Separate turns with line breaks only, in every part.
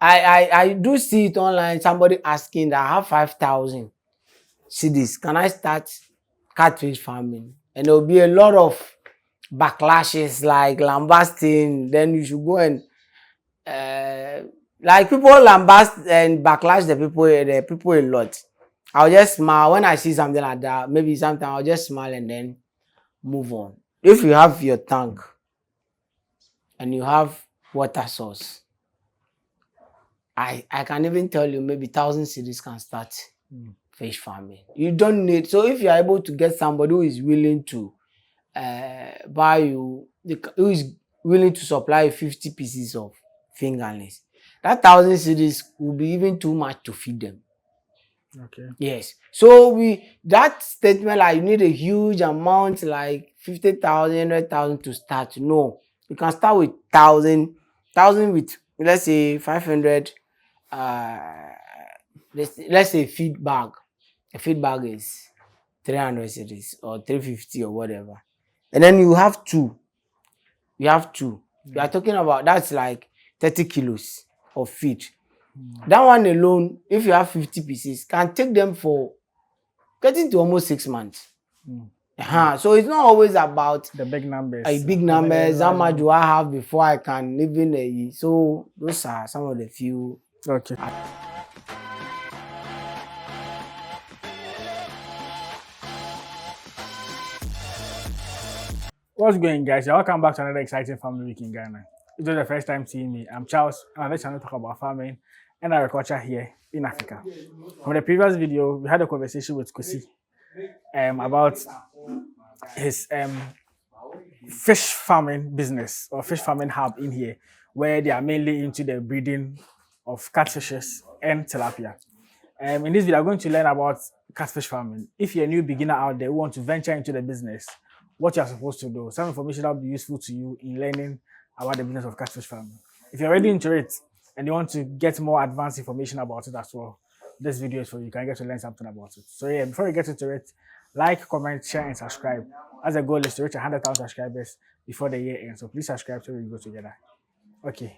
I do see it online. Somebody asking that I have 5,000 cedis. Can I start catfish farming? And there will be a lot of backlashes like lambasting. Then you should go and like people lambast and backlash the people a lot. I'll just smile when I see something like that. Maybe sometimes I'll just smile and then move on. If you have your tank and you have water source, I can even tell you maybe 1,000 cities can start fish farming. You don't need, so if you're able to get somebody who is willing to buy you, who is willing to supply you 50 pieces of fingerlings, that 1,000 cities will be even too much to feed them.
Okay.
Yes. So that statement like you need a huge amount like 50,000, 100,000 to start. No, you can start with 1,000 with let's say 500. Let's say feed bag. A feed bag is 300 cities or 350 or whatever, and then you have two. You have two. You are talking about that's like 30 kilos of feed. That one alone, if you have 50 pieces, can take them for getting to almost 6 months. So it's not always about
the big numbers.
Big numbers. How much do I have before I can even? So those are some of the few.
Okay. What's going, guys? Welcome back to another exciting family week in Ghana. If it's the first time seeing me, I'm Charles, and on this channel talk about farming and agriculture here in Africa. From the previous video, we had a conversation with Kosi about his fish farming business or fish farming hub in here, where they are mainly into the breeding of catfishes and tilapia. In this video, I'm going to learn about catfish farming. If you're a new beginner out there who want to venture into the business, what you are supposed to do, some information that will be useful to you in learning about the business of catfish farming. If you're already into it and you want to get more advanced information about it as well, this video is for you. You can get to learn something about it. So yeah, before we get into it, like, comment, share, and subscribe. As a goal is to reach 100,000 subscribers before the year ends. So please subscribe so we go together. Okay,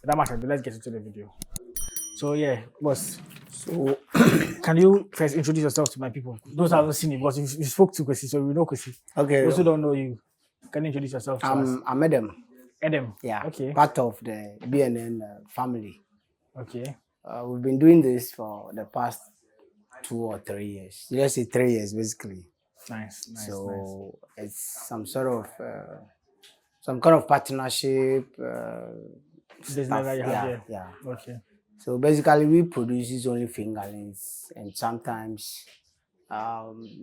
without much ado, let's get into the video. So yeah, boss. So can you first introduce yourself to my people? Those who haven't seen you, because you spoke to Kwesi, so we know Kwesi.
Okay.
Those who don't know you, can you introduce yourself to us?
I'm Adam.
Adam.
Yeah.
Okay.
Part of the B&N family.
Okay.
We've been doing this for the past 2 or 3 years. Let's say 3 years, basically.
Nice.
So it's some kind of partnership.
Business that you have here.
Yeah.
Okay.
So basically, we produce only fingerlings, and sometimes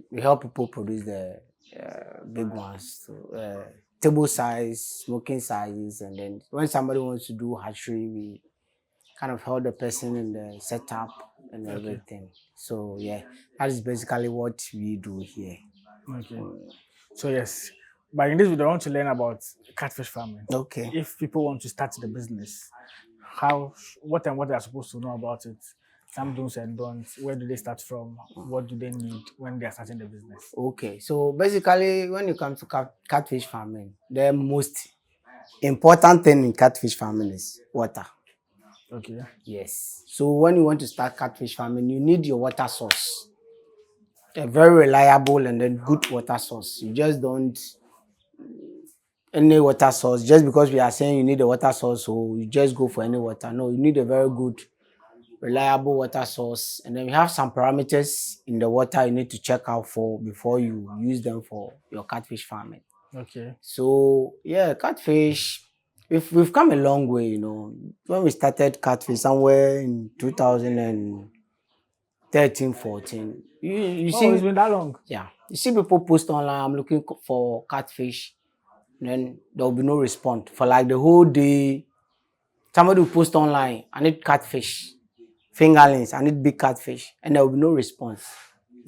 we help people produce the big ones, table size, smoking sizes, and then when somebody wants to do hatchery, we kind of help the person in the setup and everything. So yeah, that is basically what we do here.
Okay. So yes, but in this video, I want to learn about catfish farming.
Okay.
If people want to start the business, what they are supposed to know about it, some do's and don'ts, where do they start from, what do they need when they are starting the business?
Okay, so basically when you come to catfish farming, the most important thing in catfish farming is water.
Okay.
Yes. So when you want to start catfish farming, you need your water source. A very reliable and then good water source. You just don't any water source just because we are saying you need a water source, so you just go for any water. No, you need a very good, reliable water source, and then we have some parameters in the water you need to check out for before you use them for your catfish farming.
Okay.
So yeah, catfish, we've come a long way, you know. When we started catfish somewhere in 2013, 14, you see,
it's been that long.
Yeah, you see people post online, I'm looking for catfish, and then there will be no response for like the whole day. Somebody will post online, I need catfish, fingerlings, I need big catfish, and there will be no response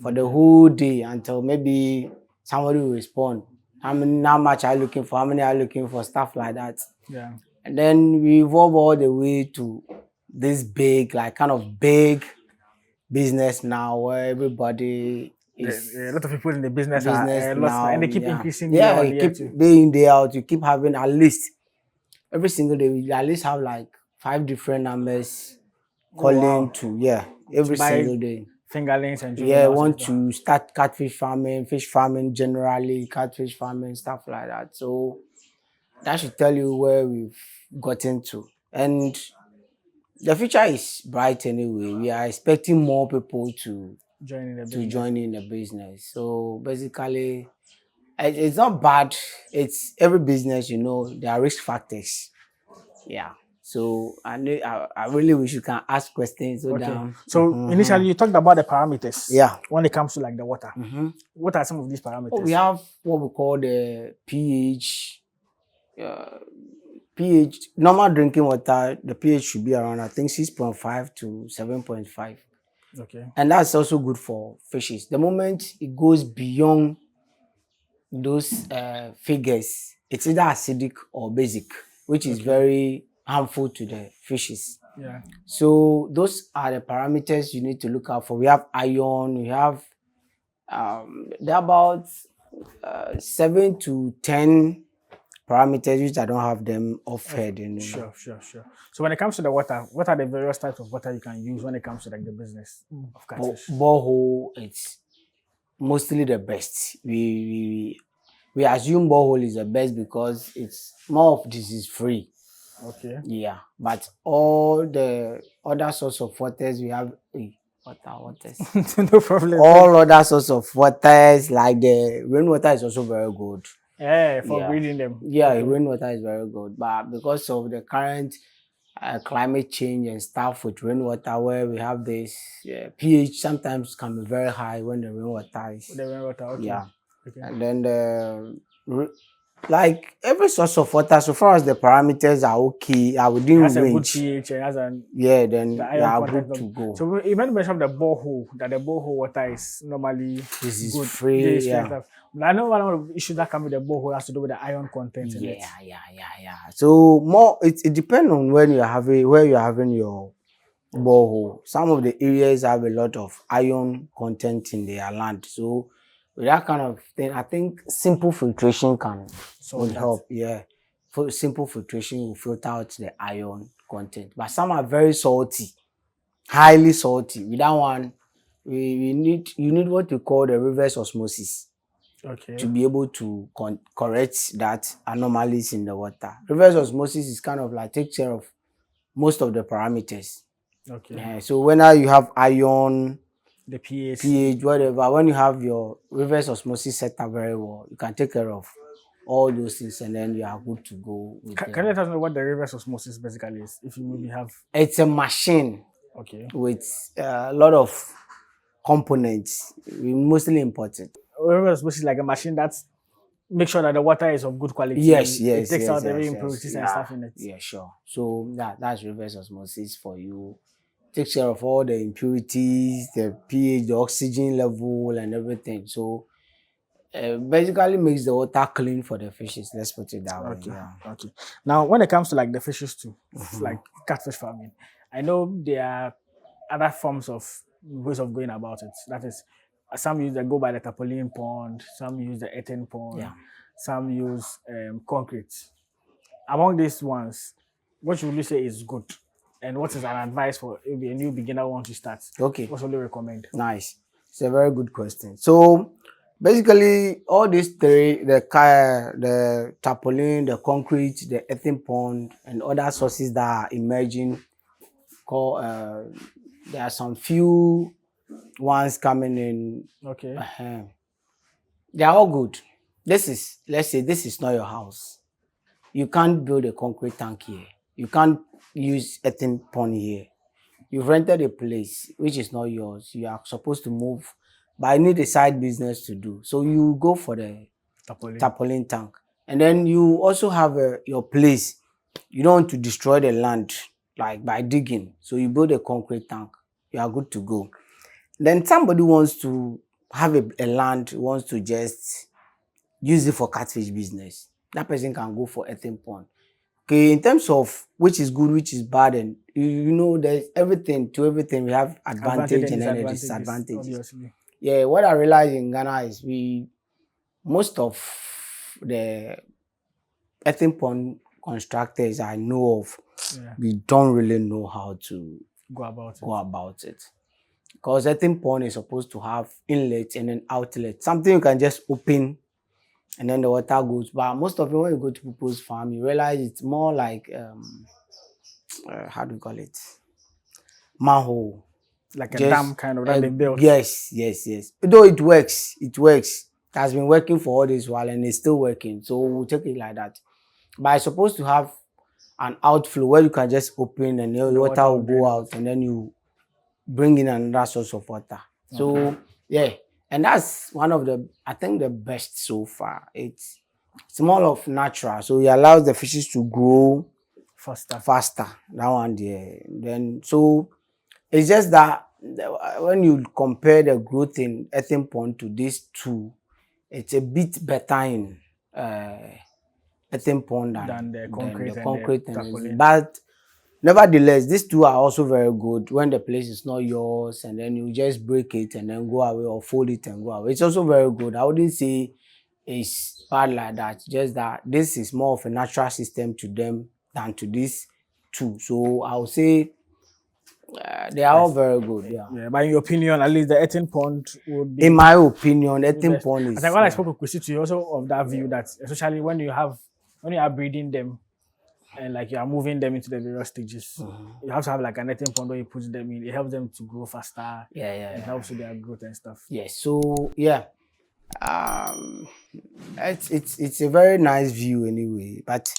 for the whole day until maybe somebody will respond. How much are you looking for? How many are you looking for? Stuff like that.
Yeah.
And then we evolve all the way to this big, like kind of big business now where everybody is.
A lot of people in the business are
now,
and they keep increasing.
Yeah, you keep day in, day out. You keep having at least every single day, we at least have like 5 different numbers
Oh,
calling
wow.
to every
buy
single day.
fingerlings and
Yeah,
juveniles and
want
stuff.
to start catfish farming, fish farming generally, catfish farming, stuff like that. So that should tell you where we've gotten to. And the future is bright anyway. We are expecting more people to
Joining the business.
join in the business. So basically, it's not bad. It's every business, there are risk factors. Yeah. So I really wish you can ask questions so
Okay.
down.
So initially you talked about the parameters.
Yeah.
When it comes to like the water.
Mhm.
What are some of these parameters?
Oh, we have what we call the pH. pH, normal drinking water, the pH should be around, I think, 6.5 to 7.5.
Okay.
And that's also good for fishes. The moment it goes beyond those figures, it's either acidic or basic, which is very harmful to the fishes.
Yeah.
So those are the parameters you need to look out for. We have iron, we have there are about 7 to 10 parameters which I don't have them off head.
Sure. So when it comes to the water, what are the various types of water you can use when it comes to like the business of catfish?
Borehole, it's mostly the best. We assume borehole is the best because it's more of disease free.
Okay.
Yeah, but all the other sorts of waters we have, waters.
No problem.
All other sorts of waters, like the rainwater, is also very good.
Yeah, for breeding them.
Yeah,
Okay.
rainwater is very good, but because of the current climate change and stuff with rainwater, where we have this pH sometimes can be very high when the rainwater is.
The rainwater, okay.
Yeah.
Okay.
And then like every source of water, so far as the parameters are okay, are within
It has a good
range.
pH, it has an
Then
the
they
iron
are
content
good to
of-
go.
So you mentioned the borehole, that the borehole water is normally
This is
good.
free,
This is
yeah.
stuff. But I know one of the issues that come with the borehole has to do with the iron content in it.
Yeah. So more, it depends on where you're having your borehole. Some of the areas have a lot of iron content in their land. So with that kind of thing, I think simple filtration would help. Yeah. For simple filtration will filter out the iron content. But some are very salty, highly salty. With that one, you need what we call the reverse osmosis
Okay.
to be able to correct that anomalies in the water. Reverse osmosis is kind of like take care of most of the parameters.
Okay.
So whenever you have iron,
The pH.
pH, whatever, when you have your reverse osmosis set up very well, you can take care of all those things and then you are good to go.
Can you let us know what the reverse osmosis basically is? If you maybe have.
It's a machine
Okay.
with a lot of components. We mostly imported.
Reverse osmosis is like a machine that's make sure that the water is of good quality.
Yes.
It takes out the impurities and stuff in it.
Yeah, sure. So that's reverse osmosis for you. Takes care of all the impurities, the pH, the oxygen level, and everything. So basically makes the water clean for the fishes. Let's put it that way. Yeah.
Okay. Now, when it comes to like the fishes too, like catfish farming, I know there are other forms of ways of going about it. That is, some use go by the tarpaulin pond, some use the earthen pond, some use concrete. Among these ones, what would you say is good? And what is an advice for maybe a new beginner who wants to start?
Okay.
What would you recommend?
Nice. It's a very good question. So basically, all these three, the tarpaulin, the concrete, the earthen pond, and other sources that are emerging, there are some few ones coming in.
Okay.
They are all good. Let's say this is not your house. You can't build a concrete tank here. You can't use earthen pond here. You've rented a place which is not yours. You are supposed to move, but you need a side business to do. So you go for the tarpaulin tank. And then you also have your place. You don't want to destroy the land like by digging. So you build a concrete tank. You are good to go. Then somebody wants to have a land, wants to just use it for catfish business. That person can go for earthen pond. Okay, in terms of which is good, which is bad, and there's everything to everything. We have advantage and then disadvantages.
Obviously.
Yeah, what I realized in Ghana is most of the earthen pond constructors I know of,
Yeah.
we don't really know how to
Go about it.
go about it. Because earthen pond is supposed to have inlet and then outlet, something you can just open and then the water goes. But most of it, when you go to people's farm, you realize it's more like how do you call it? Manhole.
Like a
Just
dam kind of that they built.
yes. Though it works. It works. It has been working for all this while and it's still working. So we'll take it like that. But it's supposed to have an outflow where you can just open and the water will go out and then you bring in another source of water. So yeah, and that's one of the, I think, the best so far. It's more of natural, so it allows the fishes to grow faster. That one there. Then so it's just that when you compare the growth in earthen pond to these two, it's a bit better in earthen pond than
the
concrete
and the tarpaulin.
but nevertheless, these two are also very good when the place is not yours and then you just break it and then go away or fold it and go away. It's also very good. I wouldn't say it's bad like that. Just that this is more of a natural system to them than to these two. So I would say they are all very good. Yeah.
Yeah, but in your opinion, at least the earthen pond would be.
In my opinion, earthen pond is.
I think when I spoke with Christy, you also of that view that especially when you are breeding them and like you are moving them into the various stages, you have to have like an earthen pond where you put them in. It helps them to grow faster. It helps with their growth and stuff.
Yes. So yeah, it's a very nice view anyway. But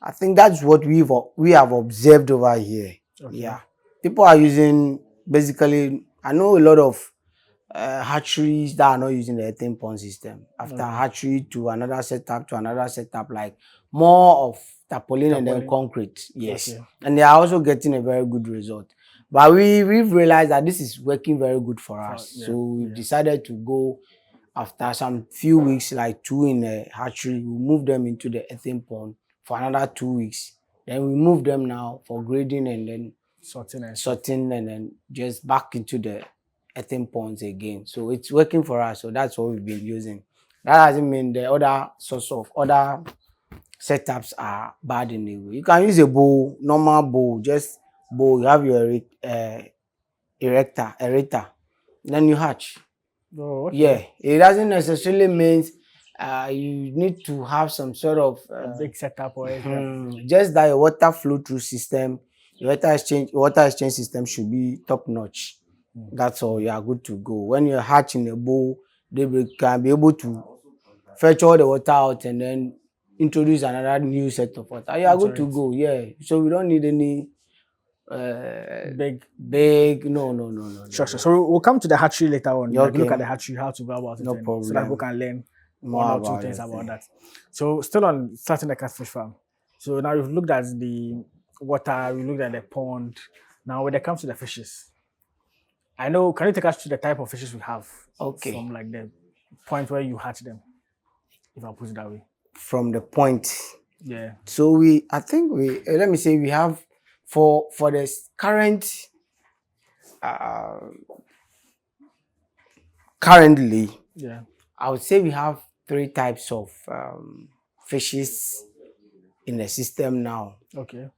I think that's what we have observed over here.
Okay.
Yeah, people are using basically. I know a lot of hatcheries that are not using the earthen pond system. After hatchery to another setup, like more of tarpaulin and then concrete. Yes. Okay. And they are also getting a very good result. But we've realized that this is working very good for us. So we've decided to go after some few weeks, like 2 in a hatchery, we move them into the earthen pond for another 2 weeks. Then we move them now for grading and then sorting and then just back into the earthen ponds again. So it's working for us. So that's what we've been using. That doesn't mean the other setups are bad in a way. You can use a bowl, normal bowl, just bowl. You have your aerator, then you hatch.
Oh, okay.
Yeah, it doesn't necessarily mean you need to have some sort of
big setup or anything.
Just that your water flow through system, your water exchange system should be top notch. That's all. You are good to go. When you hatch in a bowl, they can be able to fetch all the water out and then introduce another new set of water. You are good to go. Yeah. So we don't need any big. No.
Sure. So we'll come to the hatchery later on. Okay. Look at the hatchery, how to go about it.
No problem.
So that people can learn one or two things about that. So still on starting the catfish farm. So now we've looked at the water, we looked at the pond. Now when it comes to the fishes, I know, can you take us to the type of fishes we have?
Okay.
From like the point where you hatch them, if I put it that way.
From the point.
Yeah.
So let me say we have for the currently,
yeah,
I would say we have 3 types of fishes in the system now.
Okay.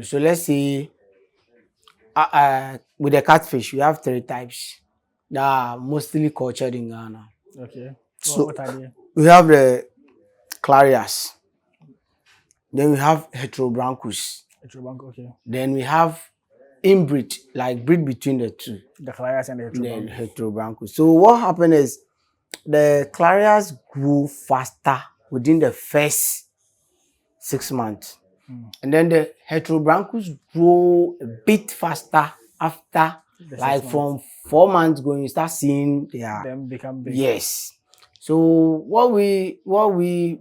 So let's say with the catfish, we have 3 types that are mostly cultured in Ghana.
Okay.
So
what are they?
We have the clarias. Then we have heterobranchus.
Okay.
Then we have inbreed, like breed between the two.
The clarias and the
heterobranchus. So what happened is the clarias grew faster within the first 6 months. And then the heterobranchus grow a bit faster after, like from 4 months going, you start seeing
them become big.
Yes. So what we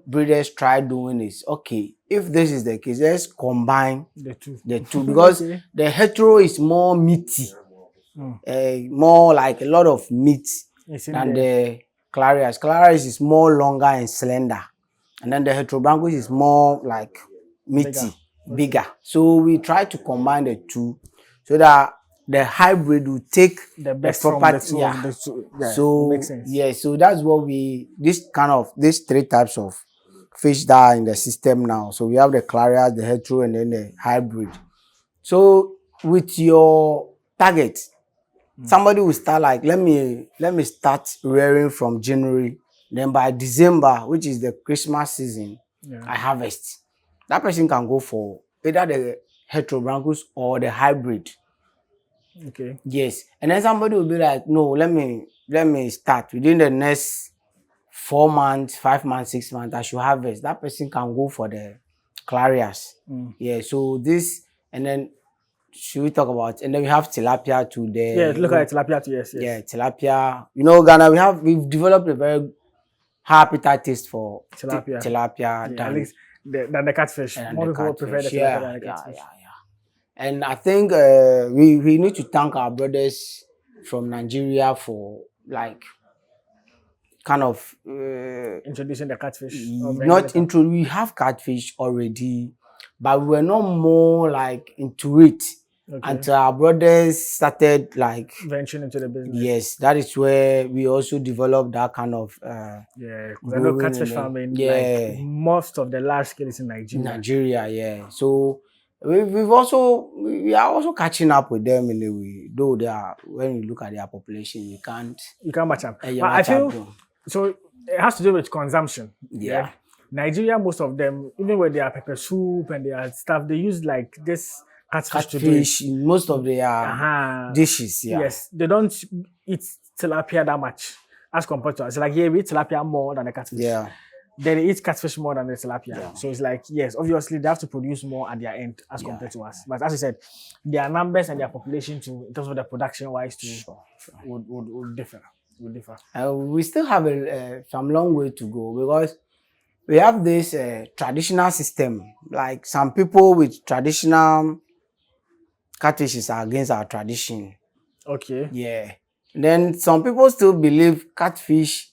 breeders try doing is, okay, if this is the case, let's combine the two because the hetero is more meaty, more like a lot of meat than the clarias. Clarias is more longer and slender, and then the heterobranchus is more like meaty, bigger. So we try to combine the two so that the hybrid will take
the best
property.
From the two.
So
makes sense.
Yeah, so that's what these 3 types of fish that are in the system now. So we have the clarias, the hetero, and then the hybrid. So with your target, somebody will start like, let me start rearing from January. Then by December, which is the Christmas season, I harvest. That person can go for either the heterobranchus or the hybrid.
Okay.
Yes. And then somebody will be like, no, let me start within the next 4 months, 5 months, 6 months, I should harvest. That person can go for the clarias. Yeah. So this, and then should we talk about, and then we have tilapia to the,
Yeah, look at tilapia too, yes.
yeah, tilapia. You know, Ghana, we've developed a very high appetite taste for tilapia
Yeah, at least than the catfish. More people prefer the tilapia than the catfish.
Yeah. And I think we need to thank our brothers from Nigeria for like kind of
introducing the catfish.
We have catfish already, but we were not more like into it until our brothers started like
venturing into the business.
Yes, that is where we also developed that kind of
yeah, because I know catfish farming, like most of the large scale is in Nigeria.
Yeah. So we are also catching up with them in a way, though they are, when you look at their population, you can't
match up. But I feel so it has to do with consumption. Yeah. Nigeria, most of them, even with their pepper soup and their stuff, they use like this catfish to do
in most of their dishes. Yeah.
Yes, they don't eat tilapia that much as compared to us. Like we eat tilapia more than the catfish.
Yeah.
They eat catfish more than the tilapia. Yeah. So it's like, yes, obviously they have to produce more at their end as compared to us. But as I said, their numbers and their population too, in terms of the production wise too, would differ.
We still have some long way to go because we have this traditional system. Like some people with traditional catfishes are against our tradition.
Okay.
Yeah. Then some people still believe catfish,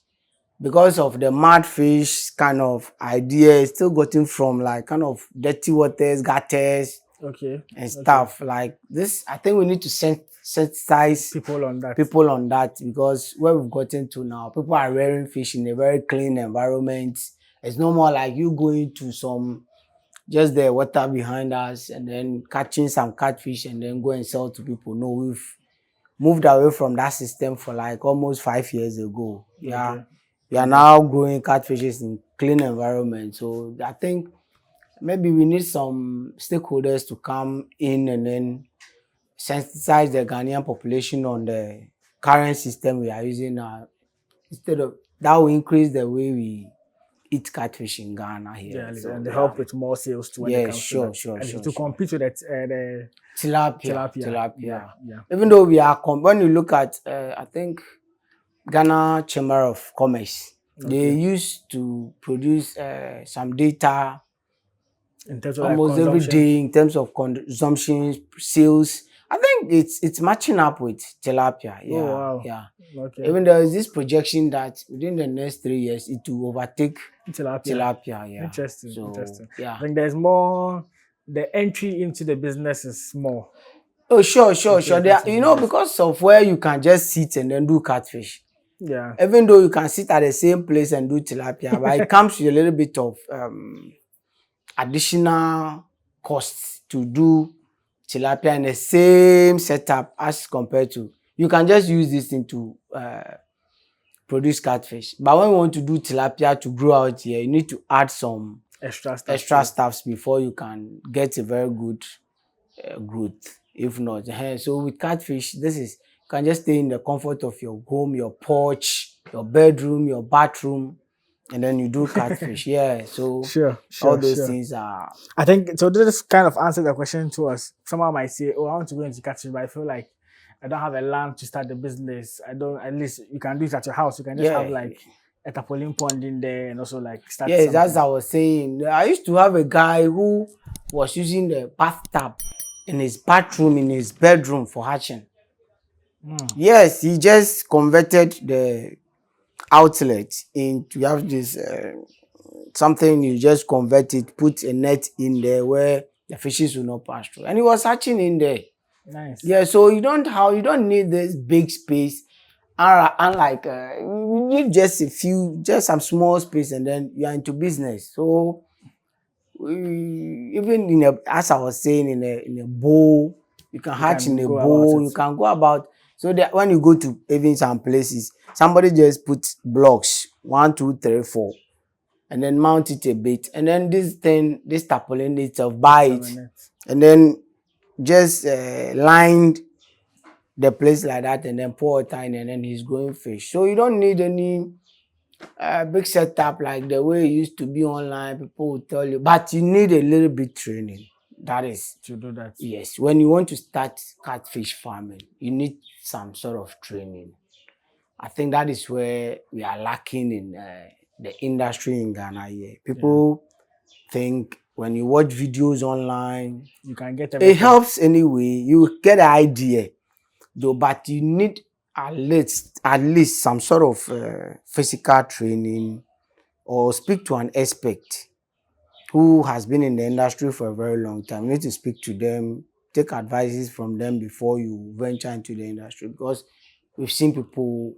because of the mad fish kind of idea, is still gotten from like kind of dirty waters, gutters, and stuff like this. I think we need to sensitize people on that because where we've gotten to now, people are rearing fish in a very clean environment. It's no more like you going to just the water behind us and then catching some catfish and then go and sell to people. No, we've moved away from that system for like almost 5 years ago. Yeah. We are now growing catfishes in clean environment. So I think maybe we need some stakeholders to come in and then sensitize the Ghanaian population on the current system we are using now. Instead of that, will increase the way we eat catfish in Ghana here.
Yeah, and help with more sales too.
Sure.
To compete with the
tilapia.
Yeah.
Even though we are, when you look at, I think, Ghana Chamber of Commerce, they used to produce some data
in terms of
almost every day in terms of consumption, sales. I think it's matching up with tilapia. Yeah.
Oh, wow.
Yeah.
Okay.
Even there is this projection that within the next 3 years it will overtake tilapia. Yeah.
Interesting.
Yeah.
I think there's more. The entry into the business is more.
Oh, sure. There, because of where you can just sit and then do catfish.
Yeah.
Even though you can sit at the same place and do tilapia, but it comes with a little bit of additional costs to do tilapia in the same setup as compared to, you can just use this thing to produce catfish. But when you want to do tilapia to grow out here, you need to add some extra stuffs before you can get a very good growth. If not, so with catfish, you can just stay in the comfort of your home, your porch, your bedroom, your bathroom, and then you do catfish. Yeah, so all those things are.
I think so. This kind of answers the question to us. Someone might say, "Oh, I want to go into catfish, but I feel like I don't have a land to start the business. I don't. At least you can do it at your house. You can just have like a tarpaulin pond in there, and also like start."
Yeah, that's what I was saying. I used to have a guy who was using the bathtub in his bathroom, in his bedroom for hatching. Yes, he just converted the outlet into, you have this something, you just convert it, put a net in there where the fishes will not pass through, and he was hatching in there.
Nice.
Yeah, so you don't need this big space. Unlike you need just a few, just some small space, and then you are into business. So even in a, as I was saying, in a bowl, you can
You
hatch in
can
a
go about
bowl.
it.
You can go about. So that when you go to even some places, somebody just put blocks 1, 2, 3, 4, and then mount it a bit, and then this thing, this tarpaulin itself, buy it,
Terminate.
and then just lined the place like that, and then pour water in, and then he's growing fish. So you don't need any big setup like the way it used to be online. People will tell you, but you need a little bit training. That is,
To do that.
yes. When you want to start catfish farming, you need some sort of training. I think that is where we are lacking in the industry in Ghana here. People think when you watch videos online,
You can get
it
everything.
helps anyway. You get an idea, though, but you need at least some sort of physical training, or speak to an expert who has been in the industry for a very long time. You need to speak to them, take advices from them before you venture into the industry, because we've seen people,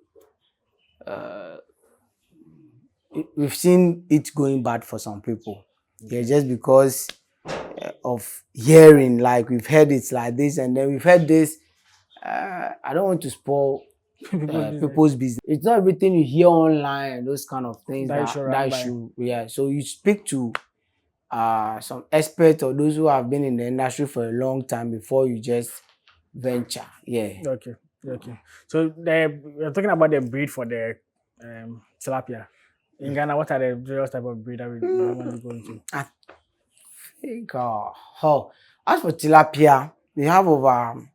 we've seen it going bad for some people. Yeah, just because of hearing, like we've heard it's like this, and then we've heard this. I don't want to spoil people's business. It's not everything you hear online and those kind of things
That you should run by.
yeah. So you speak to some experts or those who have been in the industry for a long time before you just venture. Yeah.
Okay. Okay. So we're talking about the breed for the tilapia. In Ghana, what are the various type of breed that we normally go into?
I think as for tilapia, we have over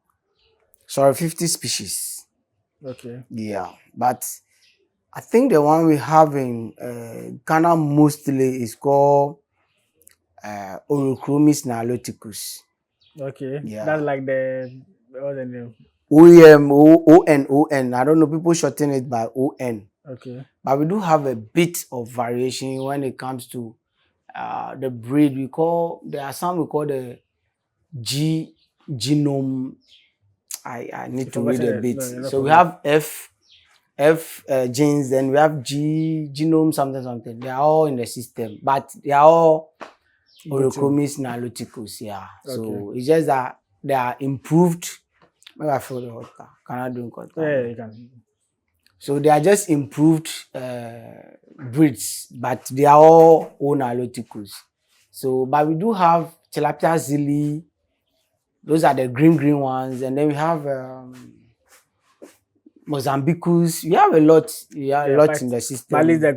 50 species.
Okay.
Yeah, but I think the one we have in Ghana mostly is called Orochromis niloticus.
Okay.
Yeah.
That's like what's the name?
ON. I don't know, people shorten it by ON.
Okay.
But we do have a bit of variation when it comes to the breed. There are some we call the genome. I need to read a bit.
No
So we
problem.
have F genes, then we have G genome something. They are all in the system, but they are all Orochromis niloticus. Yeah. So it's just that they are improved. Maybe I feel the water. Can I drink water?
Yeah, you can.
So they are just improved breeds, but they are all O niloticus. So, but we do have Tilapia zili. Those are the green ones, and then we have Mozambicus. We have a lot. A lot in the system.
But at least the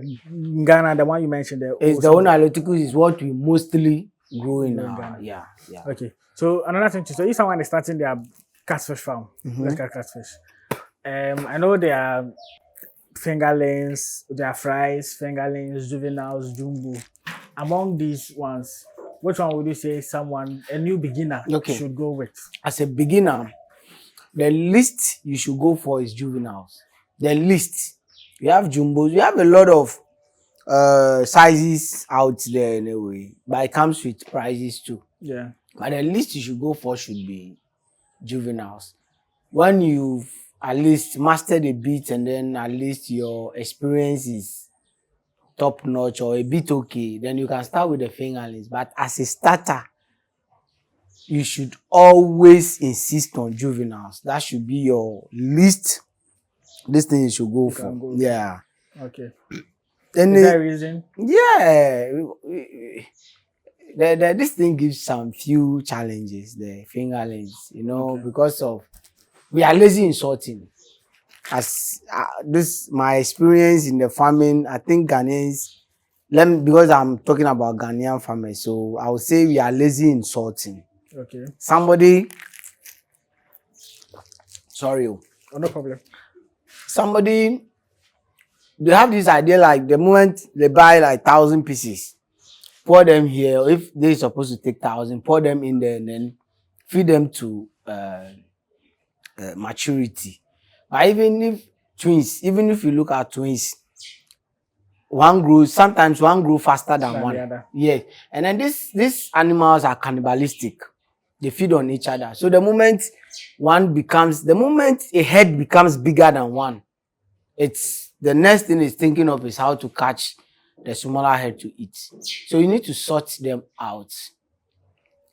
Ghana, the one you mentioned, the
O niloticus is what we mostly grow in Ghana. Yeah.
Okay. So another thing too. So if someone is starting their catfish farm, let's get catfish. I know there are fingerlings, there are fries, fingerlings, juveniles, jumbo. Among these ones, which one would you say a new beginner should go with?
As a beginner, the least you should go for is juveniles. The least. You have jumbos. You have a lot of sizes out there anyway, but it comes with prices too.
Yeah.
But the least you should go for should be juveniles. When you've at least mastered a bit, and then at least your experience is top notch or a bit okay, then you can start with the fingerlings. But as a starter, you should always insist on juveniles. That should be your least. This thing you should go for. Yeah.
Okay. Is there a reason?
Yeah. This thing gives some few challenges, the fingerlings, because of we are lazy in sorting. As this my experience in the farming, I think Ghanaians, because I'm talking about Ghanaian farmers, so I would say we are lazy in sorting.
Okay.
Sorry.
Oh, no problem.
They have this idea, like the moment they buy like 1,000 pieces, pour them here. If they're supposed to take 1,000, pour them in there and then feed them to maturity. But even if you look at twins, sometimes one grows faster than one.
The other.
Yeah. And then these animals are cannibalistic. They feed on each other. So the moment a head becomes bigger than one, it's the next thing it's thinking of is how to catch the smaller head to eat. So you need to sort them out.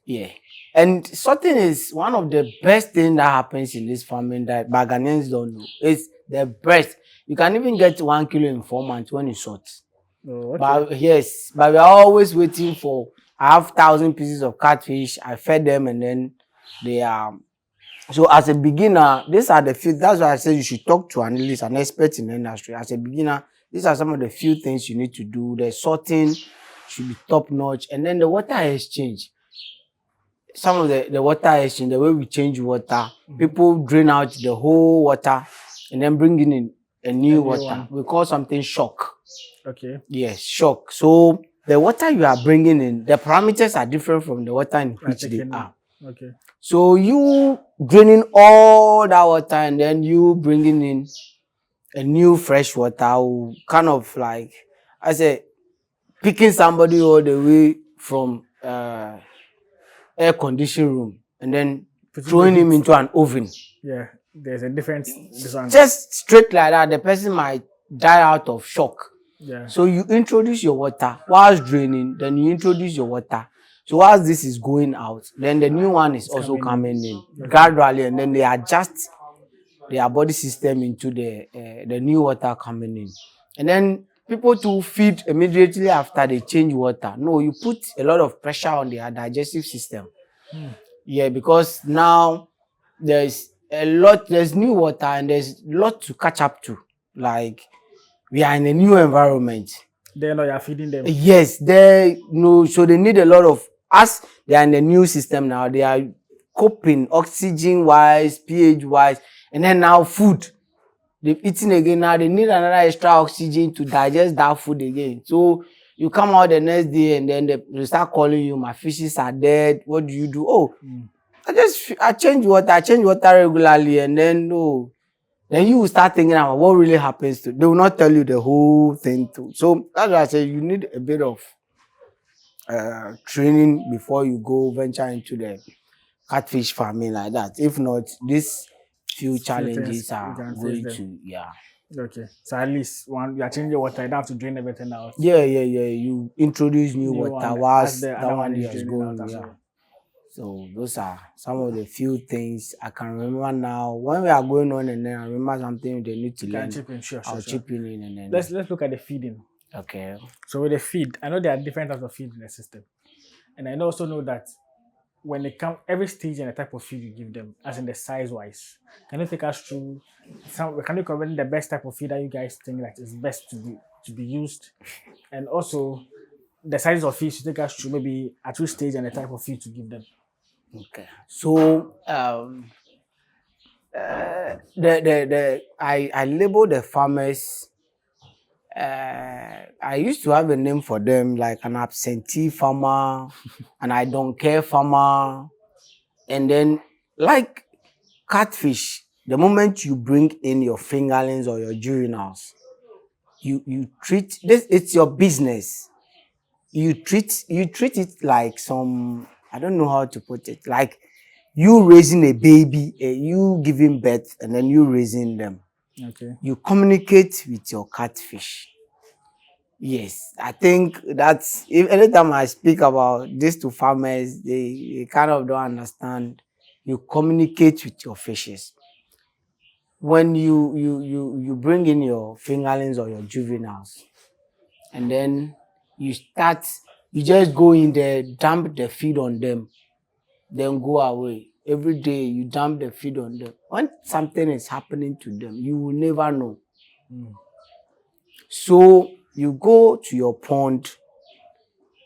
Yeah. And sorting is one of the best things that happens in this farming that Ghanaians don't know. It's the best. You can even get 1 kilo in 4 months when you sort.
Oh, okay.
But yes, but we are always waiting for. I have 1,000 pieces of catfish. I fed them and then they are. So as a beginner, these are the few. That's why I said you should talk to an analyst, an expert in the industry. As a beginner, these are some of the few things you need to do. The sorting should be top notch, and then the water exchange. Some of the water exchange, the way we change water, people drain out the whole water and then bring in a new water. We call something shock.
Okay.
Yes, shock. So the water you are bringing in, the parameters are different from the water in which they are.
Okay.
So you draining all that water and then you bringing in a new fresh water, kind of like, I say, picking somebody all the way from air conditioning room and then throwing him into an oven.
Yeah, there's a difference.
Just straight like that, the person might die out of shock.
Yeah.
So you introduce your water whilst draining, then you introduce your water. So whilst this is going out, then the new one is also coming in gradually, and then they adjust their body system into the new water coming in. And then people to feed immediately after they change water. No, you put a lot of pressure on their digestive system. Yeah, because now there's new water and there's a lot to catch up to. Like, we are in a new environment.
They know you're feeding them.
Yes, so they need a lot of, as they are in the new system now, they are coping oxygen wise, pH wise, and then now food. They've eaten again now, they need another extra oxygen to digest that food again. So you come out the next day and then they start calling you, my fishes are dead. What do you do? Oh, I change water regularly, and then then you will start thinking about what really happens to. They will not tell you the whole thing too. So that's why I say you need a bit of training before you go venture into the catfish farming like that. If not, these few challenges are going to
Okay, so at least you are changing water, you don't have to drain everything out.
Yeah. You introduce new water whilst that one is going. Well. So those are some of the few things I can remember now. When we are going on and then I remember something they need to learn. I'll chip in and then
let's look at the feeding.
Okay.
So with the feed, I know there are different types of feed in the system. And I also know that when they come, every stage and the type of feed you give them, as in the size wise. Can you take us through can you recommend the best type of feed that you guys think that is best to be used? And also the size of feed to take us through maybe at which stage and the type of feed to give them.
Okay. So I label the farmers. I used to have a name for them, like an absentee farmer, an I don't care farmer, and then like catfish. The moment you bring in your fingerlings or your juveniles, you treat this. It's your business. You treat it like some. I don't know how to put it. Like you raising a baby, you giving birth, and then you raising them.
Okay.
You communicate with your catfish. Yes, I think that's, if anytime I speak about this to farmers, they kind of don't understand. You communicate with your fishes. When you bring in your fingerlings or your juveniles, and then you just go in there, dump the feed on them, then go away. Every day you dump the feed on them. When something is happening to them, you will never know. So you go to your pond,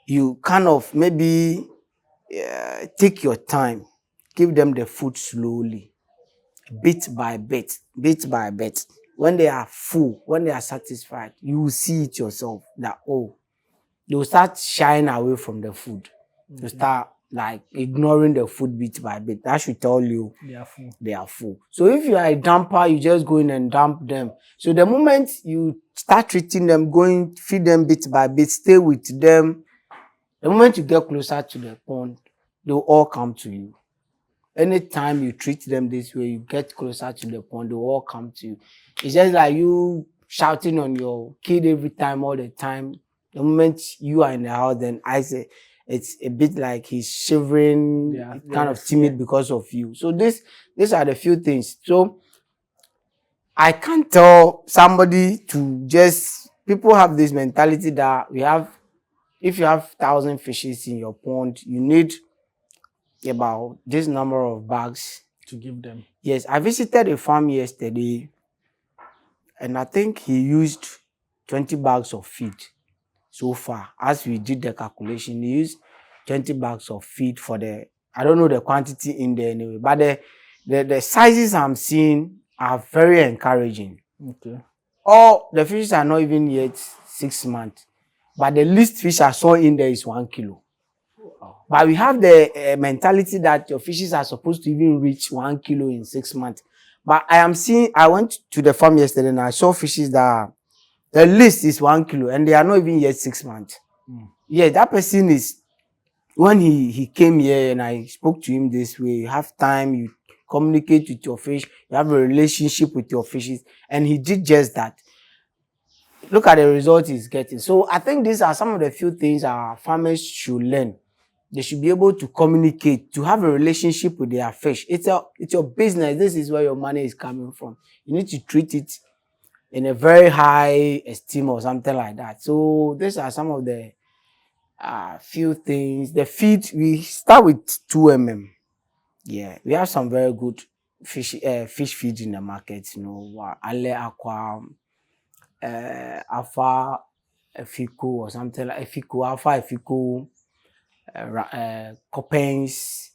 you kind of maybe take your time, give them the food slowly, bit by bit. When they are full, when they are satisfied, you will see it yourself that, they will start shying away from the food. You start like ignoring the food bit by bit. That should tell you they are full. So if you are a dumper, you just go in and dump them. So the moment you start treating them, feed them bit by bit, stay with them, the moment you get closer to the pond, they'll all come to you. anytime you treat them this way, you get closer to the pond, they will all come to you. It's just like you shouting on your kid every time, all the time. The moment you are in the house, then I say it's a bit like he's shivering, kind of timid because of you. So these are the few things. So I can't tell somebody to just, people have this mentality that if you have 1,000 fishes in your pond, you need about this number of bags
to give them.
Yes, I visited a farm yesterday and I think he used 20 bags of feed so far. As we did the calculation, he used 20 bags of feed for I don't know the quantity in there anyway, but the sizes I'm seeing are very encouraging.
Okay.
All the fishes are not even yet 6 months, but the least fish I saw in there is 1 kilo. Wow. But we have the mentality that your fishes are supposed to even reach 1 kilo in 6 months. But I went to the farm yesterday and I saw fishes that the least is 1 kilo and they are not even yet 6 months. Yeah, that person is, when he came here and I spoke to him this way, you have time, you communicate with your fish, you have a relationship with your fishes, and he did just that. Look at the result he's getting. So I think these are some of the few things our farmers should learn. They should be able to communicate, to have a relationship with their fish. It's your business. This is where your money is coming from. You need to treat it in a very high esteem or something like that. So these are some of the few things. The feed, we start with 2 mm. Yeah, we have some very good fish feed in the market. You know, Ale Aqua, Alpha Efico or something like Efico, Alpha Efico, Coppens,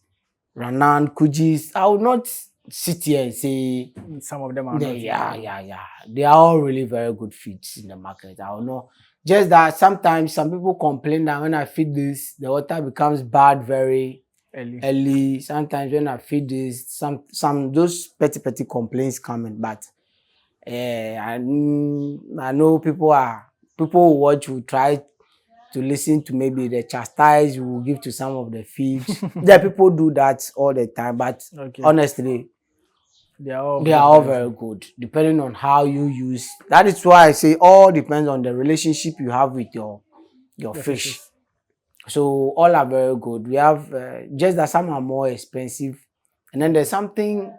Ranan, Kujis. I will not sit here and say
some of them are not.
Yeah. They are all really very good feeds in the market. I will not. Just that sometimes some people complain that when I feed this, the water becomes bad very early. Sometimes when I feed this, some those petty complaints coming. But I know people who watch will try to listen to maybe the chastise we will give to some of the feeds. The people do that all the time, but honestly, they are all very good, depending on how you use. That is why I say all depends on the relationship you have with your fish. So all are very good. We have just that some are more expensive, and then there's something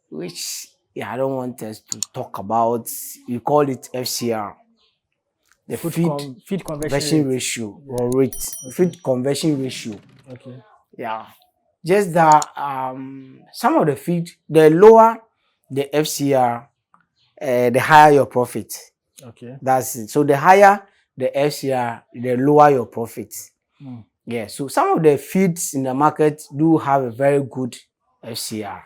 which I don't want us to talk about. We call it FCR. The feed conversion ratio or rate. Feed conversion ratio.
Okay.
Yeah. Just that some of the feed, the lower the FCR, the higher your profit.
Okay.
That's it. So the higher the FCR, the lower your profit. Yeah. So some of the feeds in the market do have a very good FCR.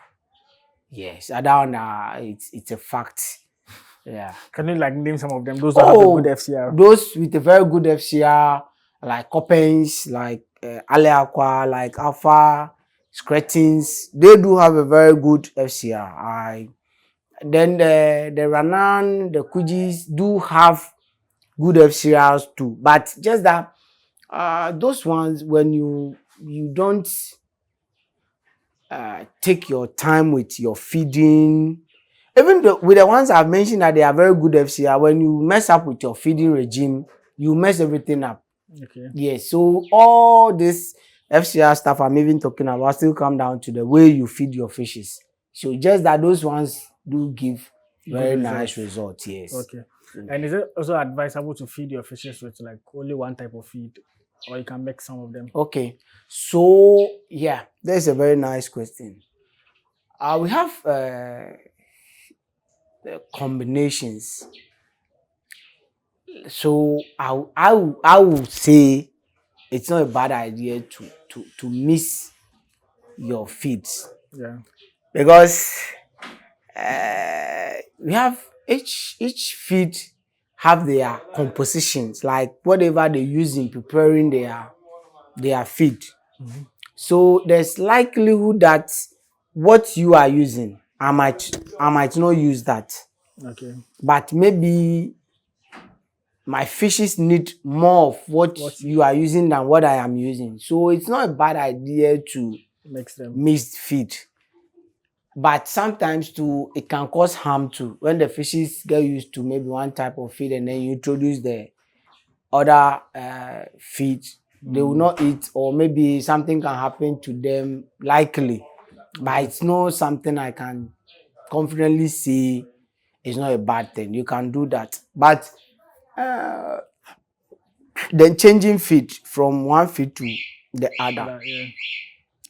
Yes. That one, it's a fact. Yeah.
Can you name some of them? Those that have a good FCR.
Those with a very good FCR, like Coppens, like Ale Aqua, like Alpha, Scretins, they do have a very good FCR. Then the Ranan, the Kujis do have good FCRs too. But just that those ones, when you don't take your time with your feeding, even with the ones I've mentioned that they are very good FCR, when you mess up with your feeding regime, you mess everything up.
Okay.
Yes, so all this FCR stuff I'm even talking about still come down to the way you feed your fishes. So just that those ones do give very nice results, yes.
Okay. And is it also advisable to feed your fishes with only one type of feed, or you can mix some of them?
Okay. So yeah, that's a very nice question. We have combinations. So I would say it's not a bad idea to mix your feeds.
Yeah.
Because we have each feed have their compositions, like whatever they use in preparing their feed. So there's likelihood that what you are using, I might not use that.
Okay.
But maybe my fishes need more of what you are using than what I am using. So it's not a bad idea to mixed feed. But sometimes too, it can cause harm too. When the fishes get used to maybe one type of feed and then you introduce the other feed, they will not eat, or maybe something can happen to them likely. But it's not something I can confidently say it's not a bad thing. You can do that. But then changing feed from one feed to the other.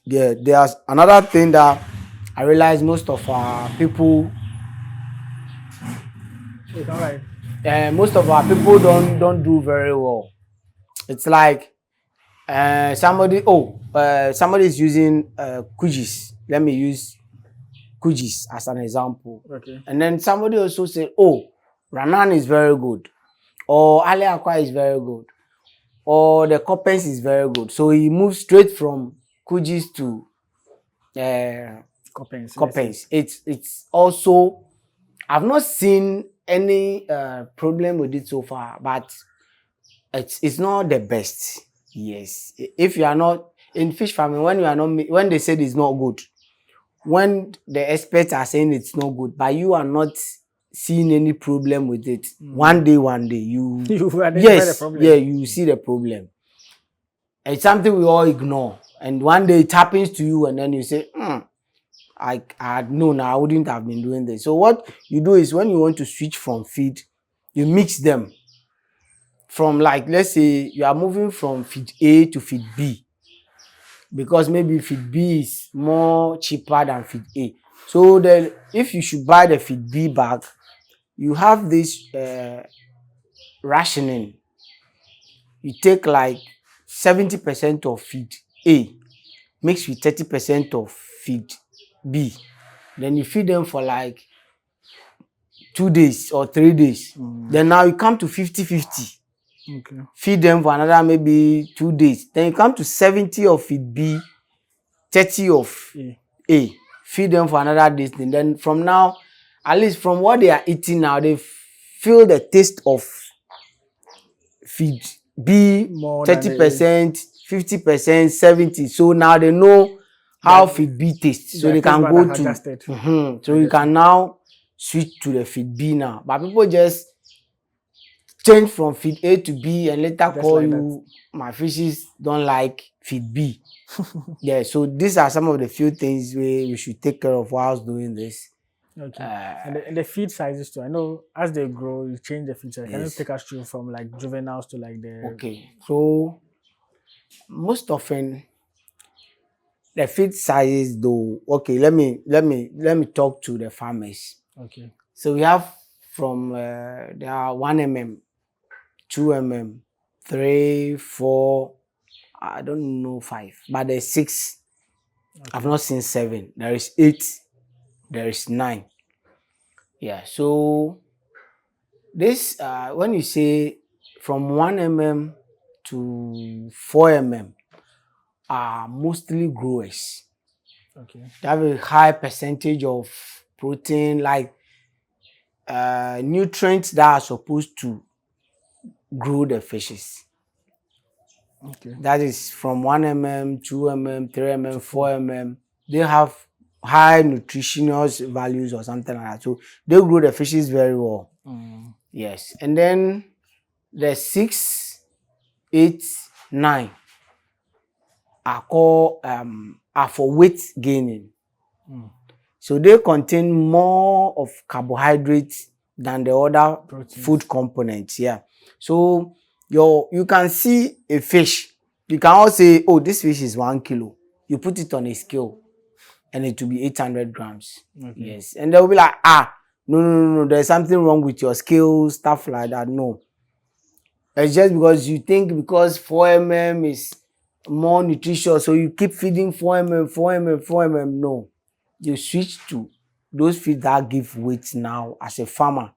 Yeah, there's another thing that I realize most of our people don't do very well. It's like somebody is using kujis. Let me use kujis as an example.
Okay.
And then somebody also say, oh, Ranan is very good, or Ali Aqua is very good, or the Coppens is very good. So he moves straight from kujis to Coppens. It's also, I've not seen any problem with it so far, but it's not the best. Yes, if you are not in fish farming, when they said it's not good, when the experts are saying it's not good, but you are not seeing any problem with it, one day you yes, yeah, you see the problem. It's something we all ignore, and one day it happens to you, and then you say, I had known I wouldn't have been doing this. So what you do is, when you want to switch from feed, you mix them. From, like, let's say you are moving from feed A to feed B, because maybe feed B is more cheaper than feed A. So then if you should buy the feed B bag, you have this rationing. You take like 70% of feed A mixed with 30% of feed B. Then you feed them for like 2 days or 3 days. Then now you come to 50-50.
Okay.
Feed them for another maybe 2 days. Then you come to 70 of feed B, 30 of A. Feed them for another day. Then from now, at least from what they are eating now, they feel the taste of feed B, more 30%, 50%, 70. So now they know how feed B tastes. So they can go to so you can now switch to the feed B now. But people just change from feed A to B and later just call like you that. My fishes don't like feed B. Yeah, so these are some of the few things we should take care of whilst doing this.
Okay. And the feed sizes too. I know as they grow, you change the feed size. Can you take us through from like juveniles to like the...
Okay, so most often the feed sizes though, okay, let me talk to the farmers.
Okay.
So we have from there are 1 mm, 2 mm, 3, 4, I don't know 5, but there's 6. Okay. I've not seen 7. There is 8. There is 9. Yeah. So this when you say from 1 mm to 4 mm are mostly growers.
Okay.
They have a high percentage of protein, like nutrients that are supposed to grow the fishes.
Okay.
That is from 1 mm, 2 mm, 3 mm, 4 mm. They have high nutritious values or something like that. So they grow the fishes very well. Yes. And then the 6, 8, 9 are called are for weight gaining. So they contain more of carbohydrates than the other food components. Yeah. So you can see a fish. You can all say, oh, this fish is 1 kilo. You put it on a scale and it will be 800 grams. Okay. Yes. And they'll be like, no, there's something wrong with your scale, stuff like that. No. It's just because you think because 4 mm is more nutritious, so you keep feeding 4 mm, 4 mm, 4 mm. No. You switch to those feeds that give weight now as a farmer.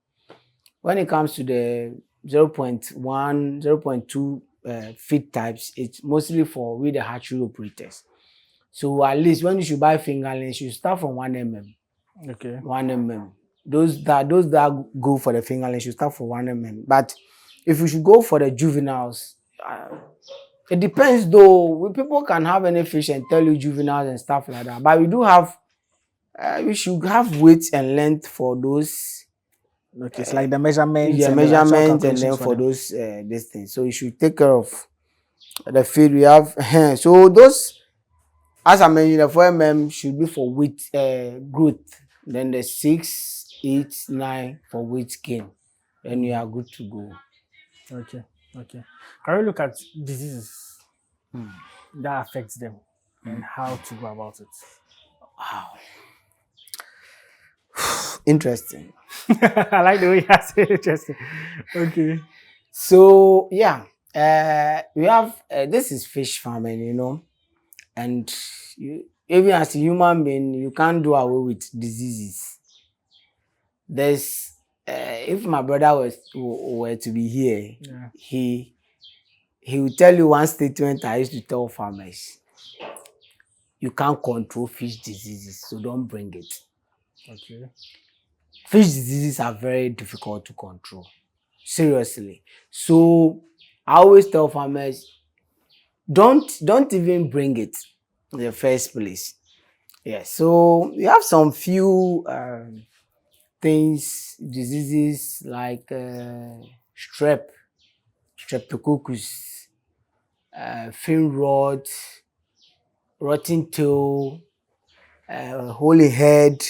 When it comes to the 0.1, 0.2 feed types, it's mostly for the hatchery operators. So at least when you should buy fingerlings, you start from 1 mm.
Okay.
1 mm. Those that go for the fingerlings, you start for 1 mm. But if you should go for the juveniles, It depends though. People can have any fish and tell you juveniles and stuff like that. But we do have, we should have weight and length for those,
Okay, it's like the measurements
yeah,
and the actual
measurements, and
calculations
then
for
for
them.
those this thing. So you should take care of the feed we have. So those, as I mentioned, the 4 should be for weight growth. Then the 6, 8, 9 for weight gain. Then you are good to go.
Okay, okay. Can we look at diseases that affects them and how to go about it?
Wow, interesting.
I like the way you say it, interesting. Okay.
So yeah, we have this is fish farming, and even as a human being, you can't do away with diseases. There's if my brother were to be here,
Yeah.
he will tell you one statement I used to tell farmers: you can't control fish diseases, so don't bring it.
Okay.
Fish diseases are very difficult to control. Seriously. So I always tell farmers, don't even bring it in the first place. Yeah. So we have some few things, diseases like streptococcus, fin rot, rotten tail, holy head.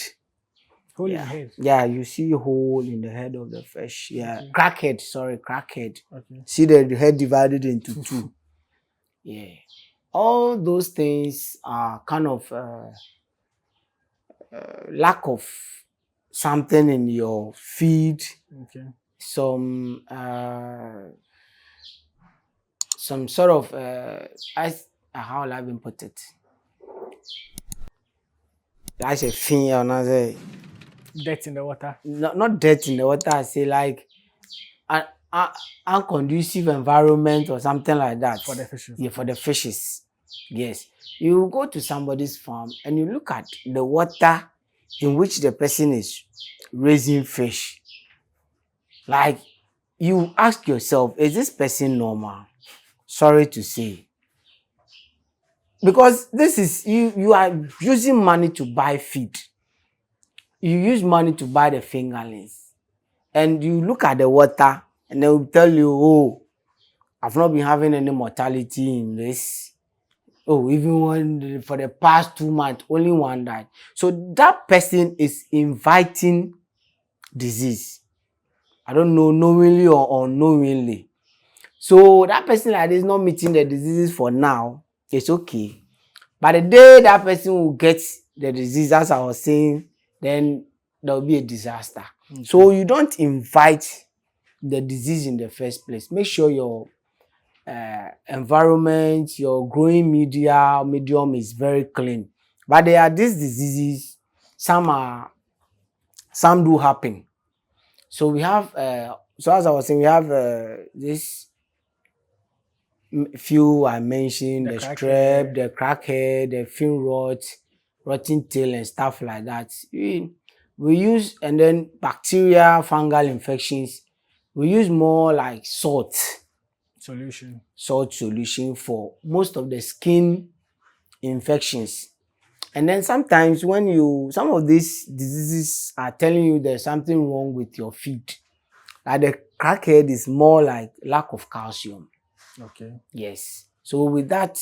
Holy
Yeah.
head.
Yeah, you see a hole in the head of the fish. Yeah.
Okay.
Crackhead.
Okay.
See the head divided into two. Yeah. All those things are kind of lack of something in your feed,
Okay.
some sort of how will I even put it? Like a fin or not say,
Death in the water.
not dirt in the water. I say like an unconducive environment or something like that
For the fishes.
Yeah, for the fishes. Yes, you go to somebody's farm and you look at the water in which the person is raising fish. Like you ask yourself, is this person normal? Sorry to say, because this is you are using money to buy feed. You use money to buy the fingerlings, and you look at the water and they will tell you, oh, I've not been having any mortality in this. Oh, even one for the past 2 months, only one died. So that person is inviting disease. I don't know, knowingly or unknowingly. So that person like this not meeting the diseases for now, it's okay. But the day that person will get the disease, as I was saying, then there will be a disaster.
Okay.
So you don't invite the disease in the first place. Make sure your environment, your growing medium is very clean. But there are these diseases, some do happen. So we have so as I was saying, we have this few I mentioned, the strep, the crackhead, the fin rot, rotten tail and stuff like that. We use, and then bacteria, fungal infections, we use more like salt solution for most of the skin infections. And then sometimes when some of these diseases are telling you there's something wrong with your feed, like the crackhead is more like lack of calcium.
Okay.
Yes. So with that,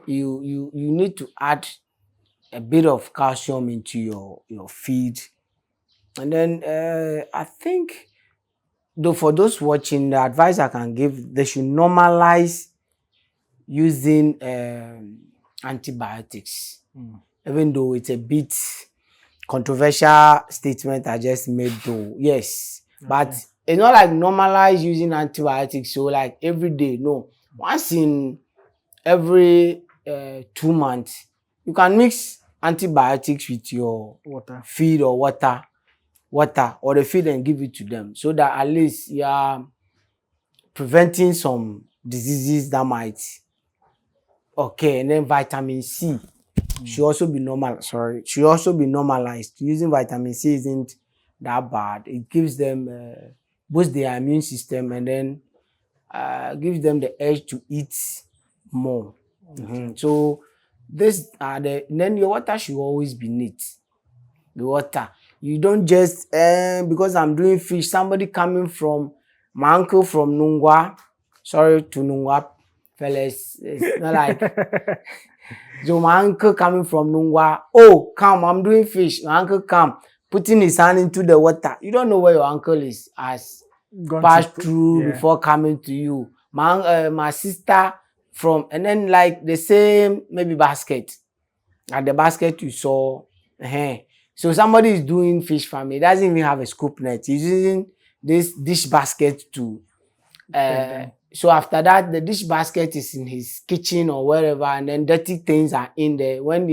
you need to add a bit of calcium into your feed. And then I think, though, for those watching, the advice I can give, they should normalize using antibiotics. Even though it's a bit controversial statement I just made though. Yes. Okay. But it's not like normalize using antibiotics so like every day. No. Once in every 2 months, you can mix antibiotics with your
water
feed or water or the feed and give it to them, so that at least you are preventing some diseases that might occur. And then vitamin C should also be normalized. Using vitamin C isn't that bad. It gives them boosts their immune system, and then gives them the urge to eat more. So this then your water should always be neat. The water. You don't just because I'm doing fish, somebody coming from my uncle from Nungwa. Sorry to Nungwa fellas. It's not like so my uncle coming from Nungwa. Oh, come, I'm doing fish. My uncle come, putting his hand into the water. You don't know where your uncle is has
Gone
passed
to,
through
yeah.
before coming to you. My sister from, and then like the same maybe basket. At the basket you saw. So somebody is doing fish farming. He doesn't even have a scoop net. He's using this dish basket to so after that the dish basket is in his kitchen or wherever, and then dirty things are in there. When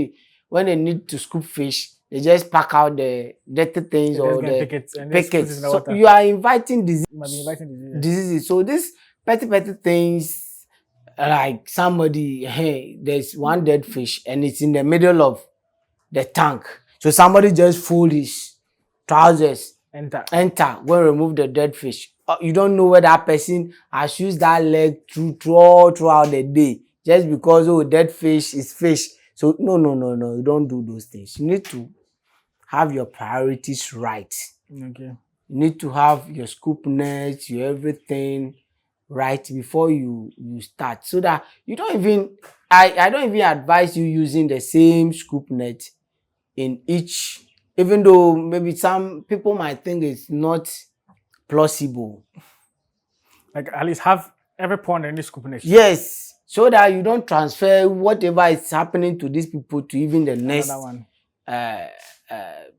they need to scoop fish, they just pack out the dirty things
They
or
just go and
the
pick it and just put it in
packets.
the
So
water.
you are inviting
You might be inviting disease.
diseases. So this petty things, like somebody, there's one dead fish and it's in the middle of the tank. So somebody just fold his trousers,
Enter.
go and remove the dead fish. You don't know where that person has used that leg throughout the day just because dead fish is fish. So no, you don't do those things. You need to have your priorities right.
Okay.
You need to have your scoop nets, your everything right before you start, so that you don't even I don't even advise you using the same scoop net in each, even though maybe some people might think it's not plausible.
Like at least have every pond in this scoop nation.
Yes, so that you don't transfer whatever is happening to these people to even the next
Another one.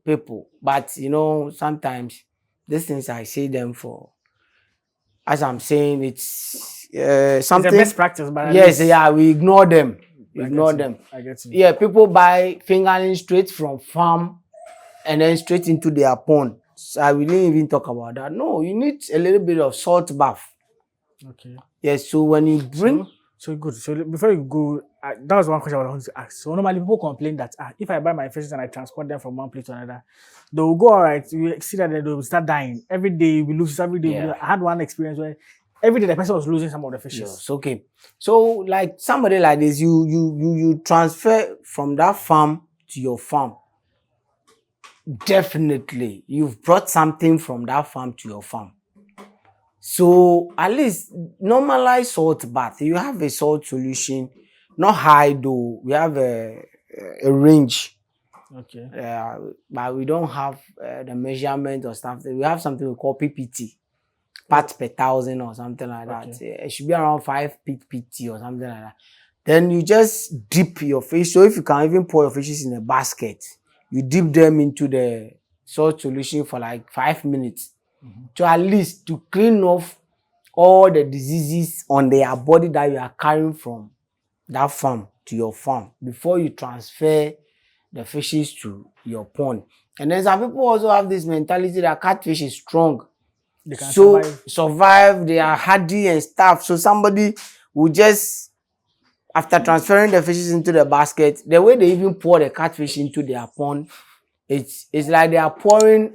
people. But sometimes these things I say them for, as I'm saying, it's something.
It's a best practice, but at
Yes,
least-
yeah, we ignore them.
I get you.
Yeah, people buy fingerling straight from farm and then straight into their pond. So we didn't even talk about that. No, you need a little bit of salt bath.
Okay.
Yes, so when you bring
So good. So before you go, that was one question I wanted to ask. So normally people complain that if I buy my fishes and I transport them from one place to another, they will go all right. You see that they will start dying every day. We lose every day.
Yeah.
I had one experience where every day the person was losing some of the fishes.
yes, okay. So like somebody like this, you transfer from that farm to your farm. Definitely, you've brought something from that farm to your farm. So at least normalize salt bath. You have a salt solution, not high though. We have a range,
Okay.
but we don't have the measurement or stuff. We have something we call PPT, parts per thousand or something like that. It should be around 5 PPT or something like that. Then you just dip your fish. So if you can even pour your fishes in a basket, you dip them into the salt solution for like 5 minutes. To at least to clean off all the diseases on their body that you are carrying from that farm to your farm before you transfer the fishes to your pond. And then some people also have this mentality that catfish is strong.
They can
So
survive.
they are hardy and stuff. So somebody will just, after transferring the fishes into the basket, the way they even pour the catfish into their pond, it's like they are pouring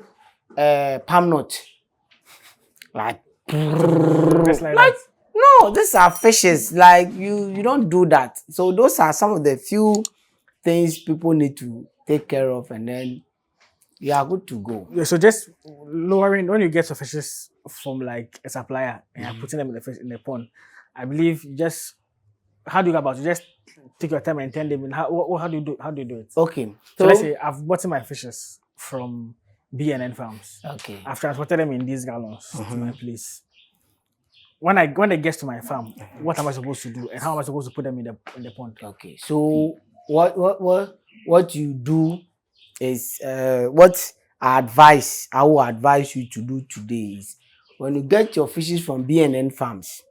palm nut. Like,
Just like that.
no, these are fishes. Like you don't do that. So those are some of the few things people need to take care of, and then you are good to go.
Yeah, so just lowering when you get your fishes from like a supplier and you're putting them in the fish in the pond, I believe you just how do you go about it? You just take your time and tend them in how do you do it?
Okay.
So let's say I've bought my fishes from B&N Farms.
Okay.
I've transported them in these gallons to my place. When it gets to my farm, what am I supposed to do, and how am I supposed to put them in the pond?
Okay. So what you do is what I will advise you to do today is when you get your fishes from B&N Farms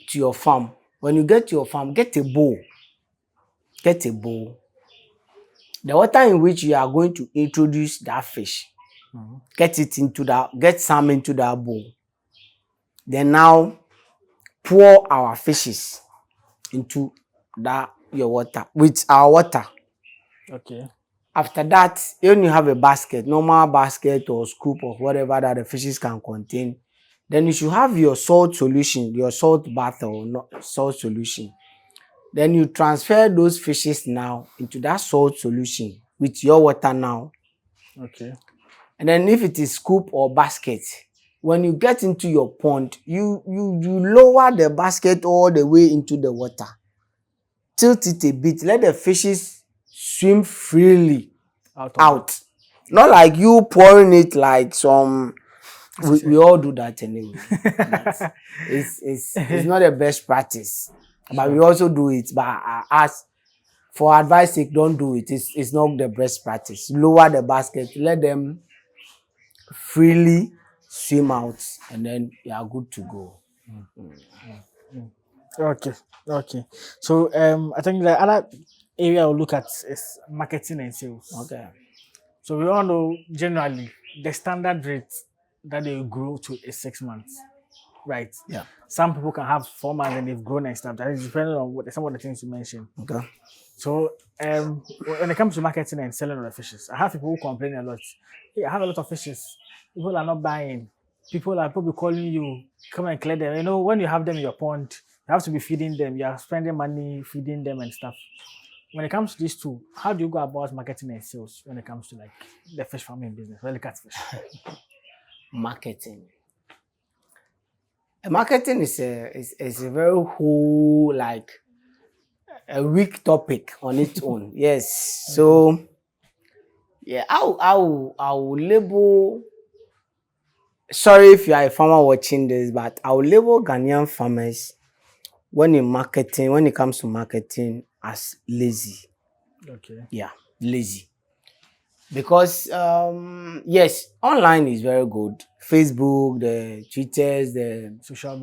to your farm, when you get to your farm, get a bowl. Get a bowl. The water in which you are going to introduce that fish, get some into that bowl. Then now pour our fishes into your water with our water.
Okay.
After that, when you have a basket, normal basket or scoop or whatever that the fishes can contain, Then you should have your salt solution, your salt bath or salt solution. Then you transfer those fishes now into that salt solution with your water now.
Okay.
And then if it is scoop or basket, when you get into your pond, you lower the basket all the way into the water. Tilt it a bit, let the fishes swim freely out. Not like you pouring it like some. We all do that anyway. But it's not the best practice. But we also do it. But as for advice sake, don't do it. It's not the best practice. Lower the basket, let them freely swim out, and then you are good to go.
Okay. So I think the other area we'll look at is marketing and sales.
Okay.
So we all know generally the standard rate that they grow to is 6 months. Right.
Yeah.
Some people can have 4 months and they've grown and stuff. That is depending on some of the things you mentioned.
Okay.
So when it comes to marketing and selling of the fishes, I have people who complain a lot. Hey, I have a lot of fishes. People are not buying. People are probably calling you, come and clear them. You know, when you have them in your pond, you have to be feeding them. You are spending money feeding them and stuff. When it comes to these two, how do you go about marketing and sales when it comes to like the fish farming business, well, the catfish?
Marketing. Marketing is a very whole like a weak topic on its own. Yes. So yeah, I will label. Sorry if you are a farmer watching this, but I will label Ghanaian farmers when it comes to marketing as lazy.
Okay.
Yeah, lazy. Because yes, online is very good. Facebook, the Twitters, the social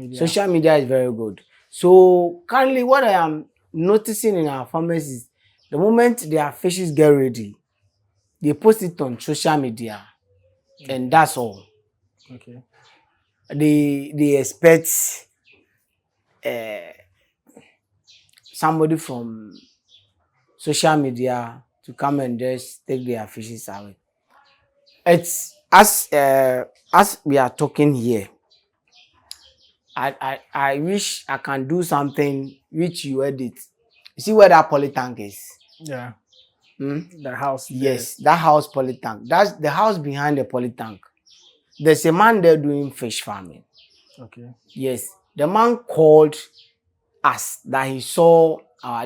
media is very good. So currently what I am noticing in our farmers is the moment their fishes get ready, they post it on social media, and that's all.
Okay.
They expect somebody from social media to come and just take their fishes away. It's as we are talking here. I wish I can do something which you edit. You see where that polytank is?
Yeah.
Hmm?
The house.
Yes, that house polytank. That's the house behind the polytank. There's a man there doing fish farming.
Okay.
Yes, the man called us that he saw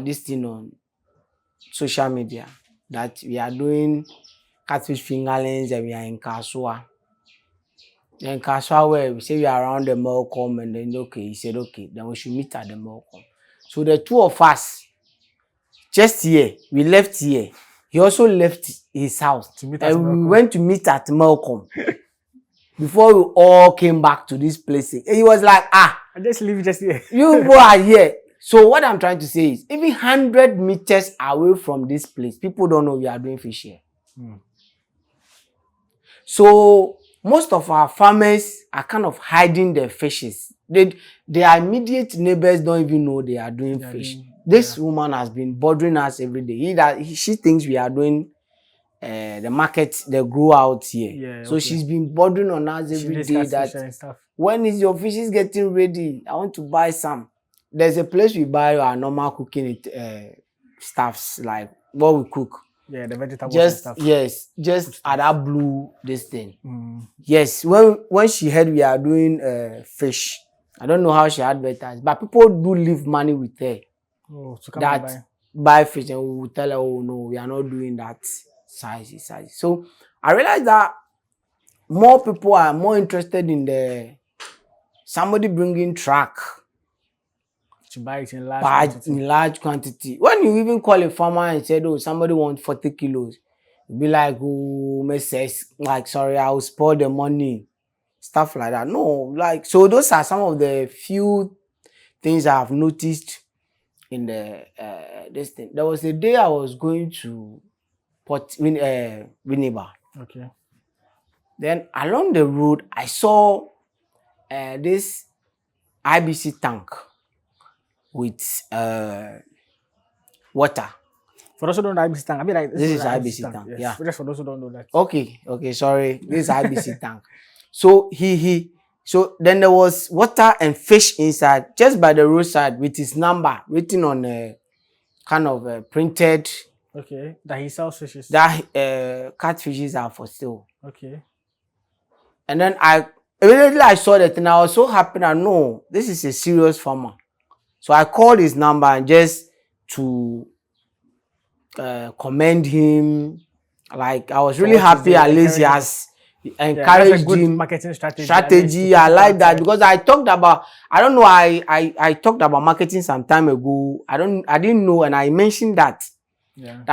this thing on social media that we are doing catfish fingerlings and we are in Kasua. In Kasua where we say we are around the Melcom, and then okay, he said okay, then we should meet at the Melcom. So the two of us, just here, we left here. He also left his house and we went to meet at Melcom. Before we all came back to this place, he was like, I
just leave just here.
You go are here. So what I'm trying to say is, even 100 meters away from this place, people don't know we are doing fish here. So most of our farmers are kind of hiding their fishes. Their immediate neighbors don't even know they are doing fish. This woman has been bothering us every day. She thinks we are doing the market, the grow out here.
Yeah,
so she's been bothering on us every day that when is your fishes getting ready? I want to buy some. There's a place we buy our normal cooking stuffs, like what we cook.
Yeah, the vegetables
and
stuff.
Yes, just at that blue this thing. Yes, when she heard we are doing fish, I don't know how she advertised, but people do leave money with her.
Oh, to come
that buy fish, and we will tell her, oh no, we are not doing that size. So I realized that more people are more interested in somebody bringing truck
to buy it in
large quantity. When you even call a farmer and said, oh, somebody wants 40 kilos, you'll be like, oh, like, sorry, I'll spoil the money. Stuff like that. No, like, so those are some of the few things I've noticed in this thing. There was a day I was going to Winneba.
Okay.
Then along the road, I saw this IBC tank with water.
For those who don't know IBC tank, I mean, like,
this is IBC tank. Yes.
Yeah. Just for those who don't know that.
Okay, sorry. This is IBC tank. So he So then there was water and fish inside, just by the roadside with his number written on a kind of printed
Okay. That he sells fishes.
that catfishes are for sale.
Okay.
And then immediately I saw that and I was so happy that no, this is a serious farmer. So I called his number and just to commend him. Like I was really happy at least he has
That's a
encouraged
good
him.
marketing strategy.
Strategy, I like that because I talked about, I don't know, I talked about marketing some time ago. I didn't know, and I mentioned that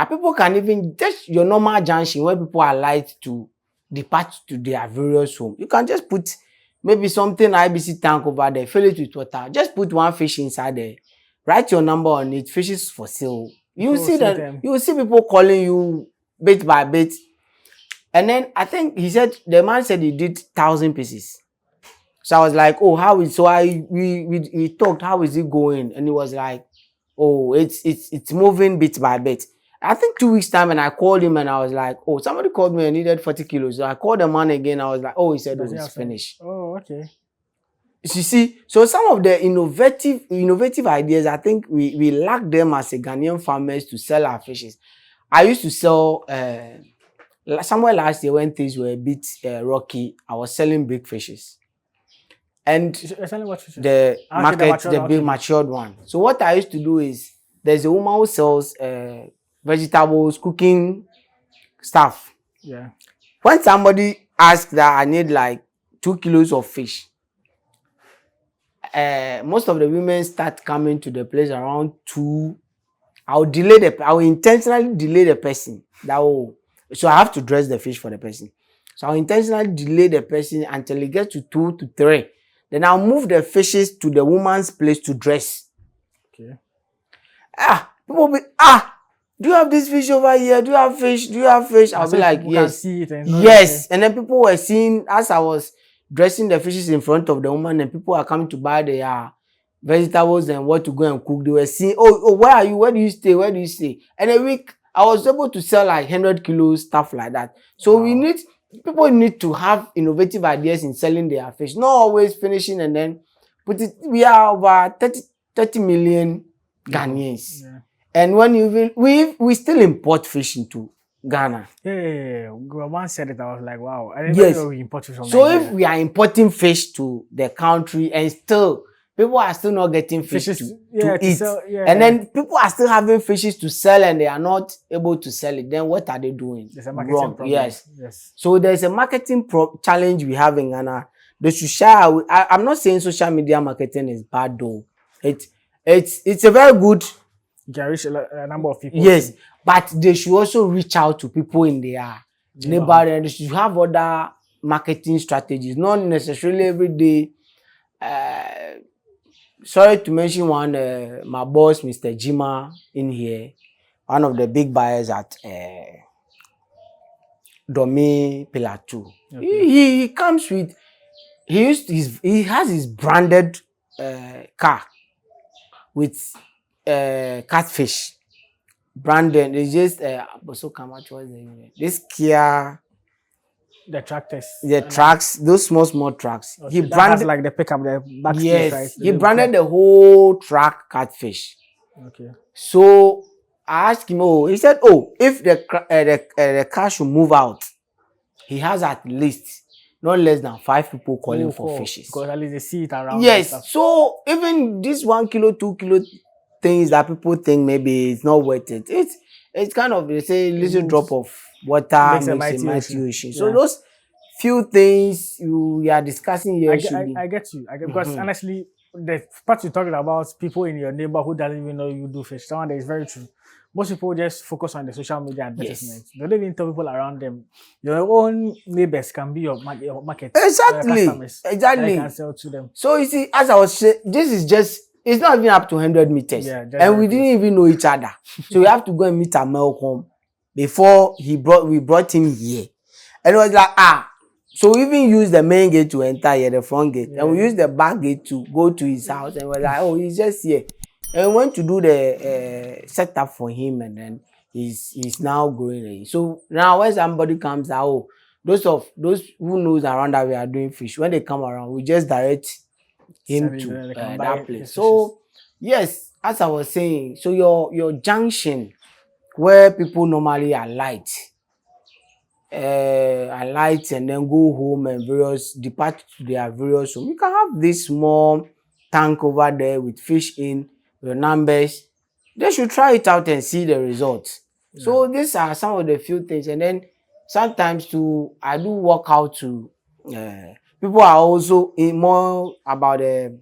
people can even just your normal junction where people are like to depart to their various home. You can just put maybe something IBC tank over there, fill it with water. Just put one fish inside there. Write your number on it. Fishes for sale. You see that you will see people calling you bit by bit. And then I think the man said he did 1,000 pieces. So I was like, oh, how is so we talked, how is it going? And he was like, oh, it's moving bit by bit. I think 2 weeks time and I called him and I was like, oh, somebody called me and needed 40 kilos. So I called the man again. I was like, oh, he said it was finished.
Oh, okay.
You see, so some of the innovative ideas, I think we lack them as a Ghanaian farmers to sell our fishes. I used to sell somewhere last year when things were a bit rocky. I was selling big fishes, and the market, the big matured one. So what I used to do is there's a woman who sells vegetables, cooking stuff.
Yeah.
When somebody asks that I need like 2 kilos of fish, most of the women start coming to the place around 2. I will intentionally delay the person. So I have to dress the fish for the person. So I'll intentionally delay the person until it gets to 2 to 3. Then I'll move the fishes to the woman's place to dress.
Okay.
People will be, do you have this fish over here? Do you have fish? Do you have fish? I'll be like, yes. Yes. And then people were seeing, as I was dressing the fishes in front of the woman, and people are coming to buy their vegetables and what to go and cook. They were seeing, oh, where are you? Where do you stay? Where do you stay? And a week, I was able to sell like 100 kilos, stuff like that. So people need to have innovative ideas in selling their fish, not always finishing and then put it. We are over 30 million Ghanaians. Yeah. And when we still import fish into Ghana.
Yeah. Once said it, I was like, wow. I didn't know we import fish from
Nigeria. If we are importing fish to the country and still people are still not getting fishes to eat. And then people are still having fishes to sell and they are not able to sell it. Then what are they doing?
There's a marketing problem.
Yes. So there's a marketing challenge we have in Ghana. They should share. I'm not saying social media marketing is bad though. It's a very good.
You can reach a number of people.
Yes. But they should also reach out to people in their neighborhood and they should have other marketing strategies. Not necessarily every day. Sorry to mention one, my boss, Mr. Jima, in here, one of the big buyers at Domi Pillar 2. Okay. He comes with, he has his branded car with Catfish. Branded, it's just, this Kia.
The tractors.
The trucks, those small trucks.
Okay, he branded like the pickup, the back.
Yes,
right?
He branded the whole truck Catfish.
Okay.
So I asked him, he said, if the car should move out, he has at least not less than 5 people calling for fishes.
Because at least they see it around.
Yes. So even this 1 kilo, 2 kilo things that people think maybe it's not worth it. It's kind of, they say, little drop of water makes a mighty ocean. So those few things we are discussing here.
I get you. Because honestly, the part you're talking about people in your neighborhood who doesn't even know you do fish, someone that is very true. Most people just focus on the social media advertisements. They don't even tell people around them. Your own neighbors can be your market.
Exactly.
They can sell to them.
So you see, as I was saying, this is just, it's not even up to 100 meters.
Yeah,
and we didn't even know each other. So we have to go and meet at Malcolm before we brought him here. And it was like, so we even used the main gate to enter here, the front gate. And we used the back gate to go to his house. And we're like, he's just here. And we went to do the setup for him. And then he's now growing. So now when somebody comes out, those who knows around that we are doing fish, when they come around, we just direct him
Send it,
to
they can buy
that
his
place.
fishes.
So yes, as I was saying, so your junction where people normally alight and then go home and various depart to their various home. You can have this small tank over there with fish in your numbers. They should try it out and see the results.
Yeah.
So these are some of the few things. And then sometimes too, I do work out to people are also in more about the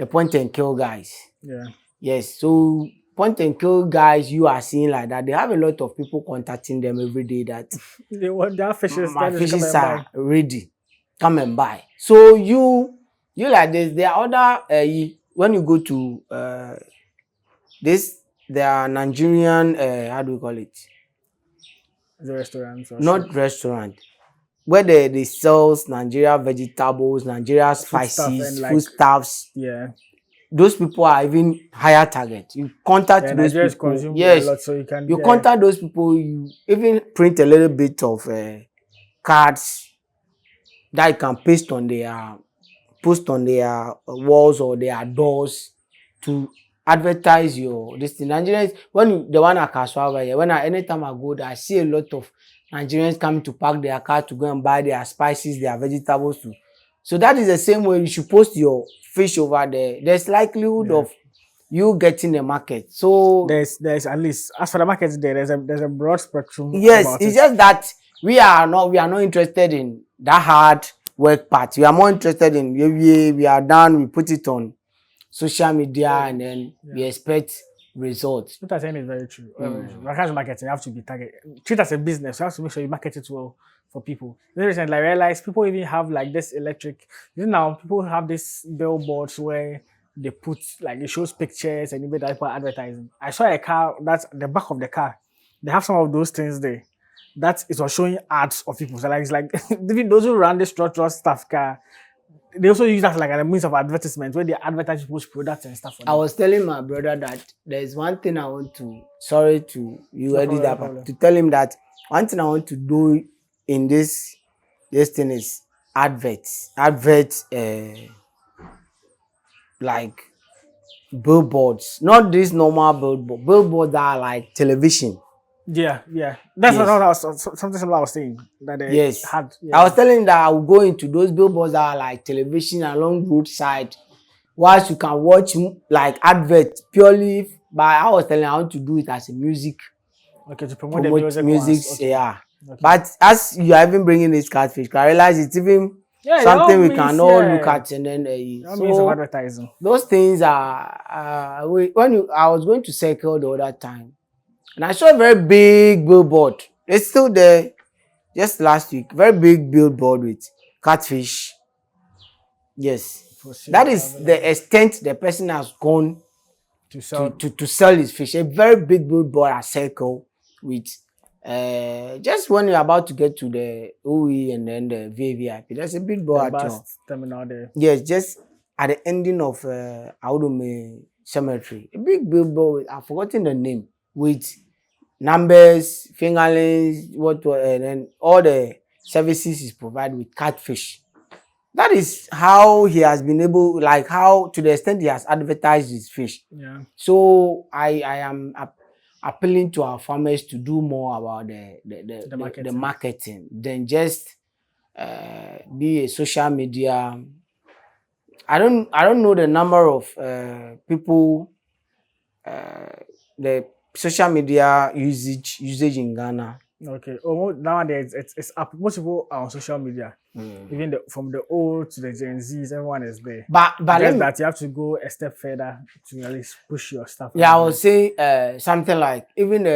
point and kill guys.
Yeah.
Yes, so point and kill guys you are seeing like that, they have a lot of people contacting them every day that
They want their fishes.
my
Then they come
fishes
and buy.
are ready, come and buy. So you like this, there are other when you go to this, there are Nigerian how do we call it?
The restaurants or
Not restaurant, where they sells Nigeria vegetables, Nigeria
food stuff and
spices,
like
foodstuffs.
yeah.
Those people are even higher target. You contact
Yeah,
those
Nigerians
people.
consume a
Yes,
lot, so you can
you contact those people. You even print a little bit of cards that you can paste on their post on their walls or their doors to advertise your this thing. Nigerians, when you, the one at Kaswawa here, anytime I go there, I see a lot of Nigerians coming to park their car to go and buy their spices, their vegetables too. So that is the same way you should post your fish over there. There's likelihood of you getting a market. So
there's at least as for the market there's a broad spectrum
yes,
about
it's
it.
just that we are not interested in that hard work part. We are more interested in we are done, we put it on social media and then we expect results.
What I'm saying is very true. Very true. When it comes to marketing, you have to be target. Treat it as a business. You have to make sure you market it well for people. Then recently, I realized people even have like this electric. You know, now people have this billboards where they put like it shows pictures and even that people are advertising. I saw a car that's the back of the car. They have some of those things there. That it was showing ads of people. So like it's like even those who run this structural stuff car, they also use that like a means of advertisement where they advertise people's products and stuff.
I was telling my brother that there's one thing I want to, sorry to you
No
edit
problem,
that
no
part,
problem.
to tell him that one thing I want to do in this thing is adverts, like billboards, not this normal billboards that are like television.
Yeah. That's
Yes.
what I was something similar I was saying that they
Yes,
had.
I was telling him that I will go into those billboards that are like television along roadside, whilst you can watch like adverts purely. But I was telling him I want to do it as a music,
Okay, to promote the
promote
music
music,
ones. Okay.
yeah.
Okay.
But as you are even bringing this catfish, I realize it's even
Yeah,
something we can all look at and then
means of
so
advertising.
those things are I was going to circle the other time and I saw a very big billboard. It's still there. Just last week, very big billboard with catfish. Yes, that is the extent the person has gone
To sell.
to sell his fish. A very big billboard at circle with just when you're about to get to the OE and then the VVIP, there's a big board
the
at your,
bus terminal there.
yes, just at the ending of Audome Cemetery. A big billboard with, I've forgotten the name, with numbers, fingerlings, and then all the services is provided with catfish. That is how he has been able, like how to the extent he has advertised his fish.
Yeah.
So I am appealing to our farmers to do more about the marketing than just be a social media. I don't know the number of people the social media usage in Ghana.
Okay. Nowadays it's up. Most people are on social media. Even from the old to the Gen Zs, everyone is there.
But
just that you have to go a step further to at least push your stuff.
Yeah, I was saying something like even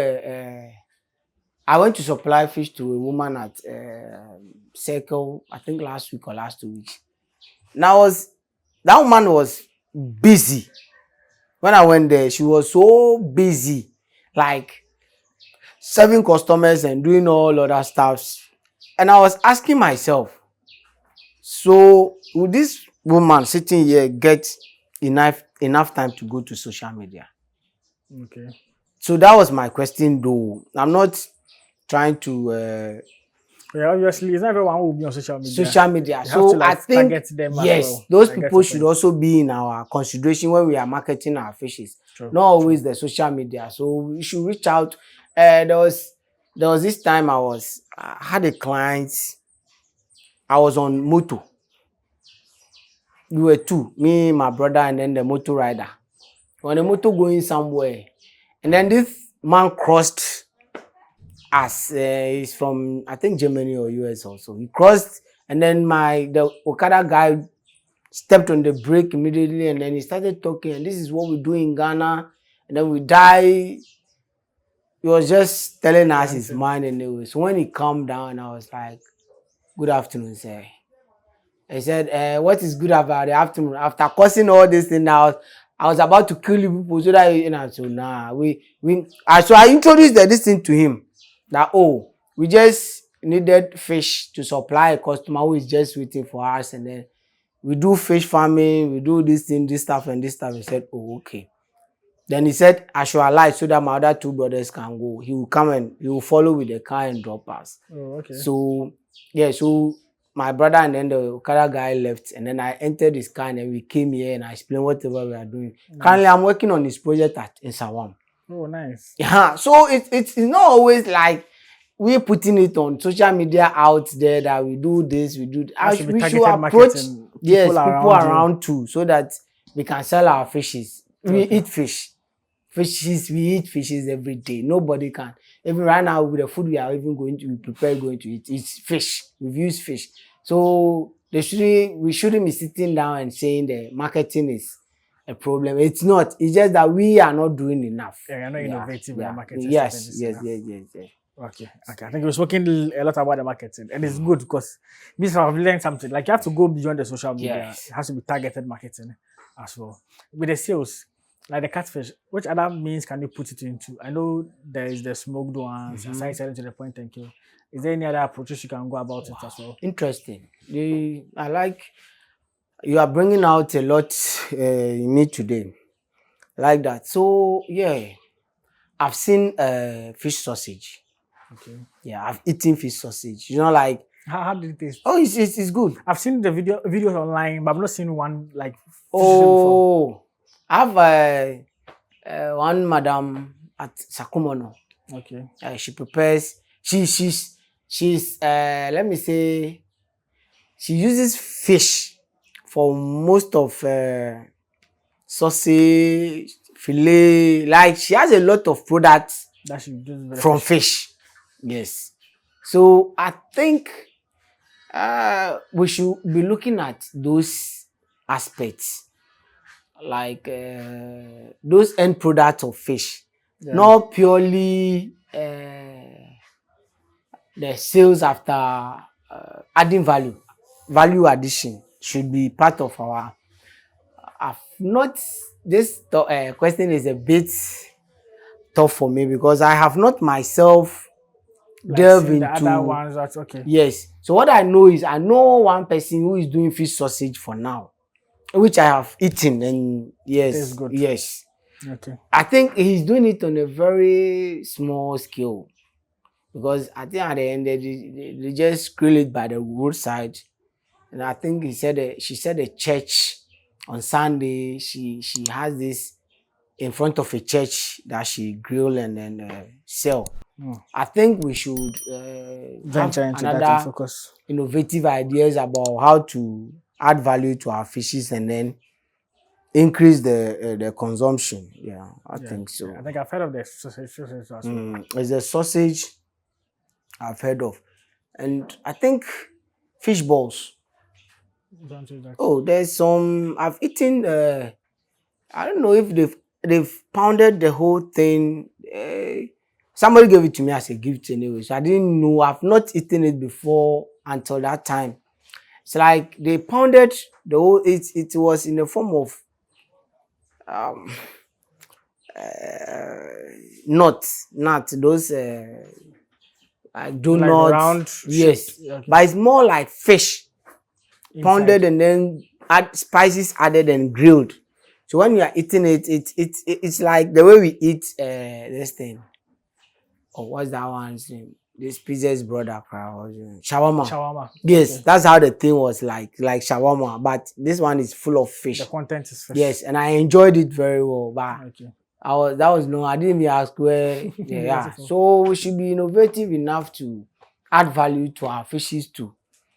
I went to supply fish to a woman at Circle, I think last week or last 2 weeks. Now that woman was busy. When I went there, she was so busy, like serving customers and doing all other stuff. And I was asking myself, so would this woman sitting here get enough time to go to social media?
Okay.
So that was my question though. I'm not trying to
Yeah, obviously, it's not everyone who will be on social media.
social media.
You have
So
to like
I think
target them as
yes,
well.
those
I get
people
your
should
point.
also be in our consideration when we are marketing our fishes.
True.
Not always the social media. So we should reach out. There was this time I had a client. I was on motor. We were two, me, my brother, and then the motor rider. On the motor going somewhere, and then this man crossed us. He's from I think Germany or US also. He crossed, and then the Okada guy stepped on the brake immediately, and then he started talking. And this is what we do in Ghana, and then we die. He was just telling us his mind anyway. So when he calmed down, I was like, "Good afternoon, sir." He said, what is good about the afternoon? After causing all this thing, I was about to kill you people so that so nah, so I introduced this thing to him. That we just needed fish to supply a customer who is just waiting for us, and then we do fish farming, we do this thing, this stuff, and this stuff. He said, oh, okay. Then he said, I should alight so that my other two brothers can go. He will come and he will follow with the car and drop us.
Oh, okay.
So my brother and then the Okada guy left, and then I entered his car and then we came here and I explained whatever we are doing. Currently, I'm working on this project in Sawam.
Oh, nice.
Yeah, so it's not always like we're putting it on social media out there that we do this, we do that. We should approach people around too, so that we can sell our fishes. We eat fish. We eat fishes every day. Nobody can. Even right now with the food we are even going to prepare going to eat, it's fish. We've used fish. So we shouldn't be sitting down and saying the marketing is a problem. It's not. It's just that we are not doing enough.
Yeah, you're not innovative in marketing.
Yes.
Okay. I think we're speaking a lot about the marketing, and it's good because this I've learned something. Like you have to go beyond the social media.
Yes.
It has to be targeted marketing as well. With the sales, like the catfish, which other means can you put it into? I know there is the smoked ones, aside selling to the point and kill. Is there any other approaches you can go about it as well?
Interesting. I like you are bringing out a lot in me today, like that. So yeah, I've seen fish sausage.
Okay.
Yeah, I've eaten fish sausage. Like
how did it taste?
Oh, it's good.
I've seen the videos online, but I've not seen one like.
Oh, I have one madam at Sakumono.
Okay.
She prepares. She's let me say, she uses fish for most of sausage, fillet. Like she has a lot of products
that she does
from fish. Yes. So I think we should be looking at those aspects, like those end products of fish, not purely the sales after adding value addition should be part of our. I've not. This question is a bit tough for me because I have not myself delve into
the other ones. That's okay.
Yes. So what I know is I know one person who is doing fish sausage for now, which I have eaten, and yes,
it's good.
Yes.
Okay.
I think he's doing it on a very small scale because I think at the end they just grill it by the roadside, and I think she said a church on Sunday she has this in front of a church that she grill and then sell. I think we should
venture into that and focus
innovative ideas about how to add value to our fishes and then increase the consumption. Yeah, I think so.
Yeah, I think I've heard of the sausage as well.
It's a sausage I've heard of, and I think fish balls. Oh, there's some I've eaten. I don't know if they've pounded the whole thing. Somebody gave it to me as a gift anyway, so I didn't know. I've not eaten it before until that time. It's like they pounded the whole. It was in the form of nuts, those like donuts,
like round.
Yes, okay. But it's more like fish pounded and then spices added and grilled. So when you are eating it, it's like the way we eat this thing. Oh, what's that one's name? this pizza's brother crowd. Shawarma.
Shawarma.
Yes,
Okay.
that's how the thing was like shawarma, but this one is full of fish.
The content is fish.
Yes, and I enjoyed it very well. But
Okay.
I didn't even ask where. Yeah. So we should be innovative enough to add value to our fishes too.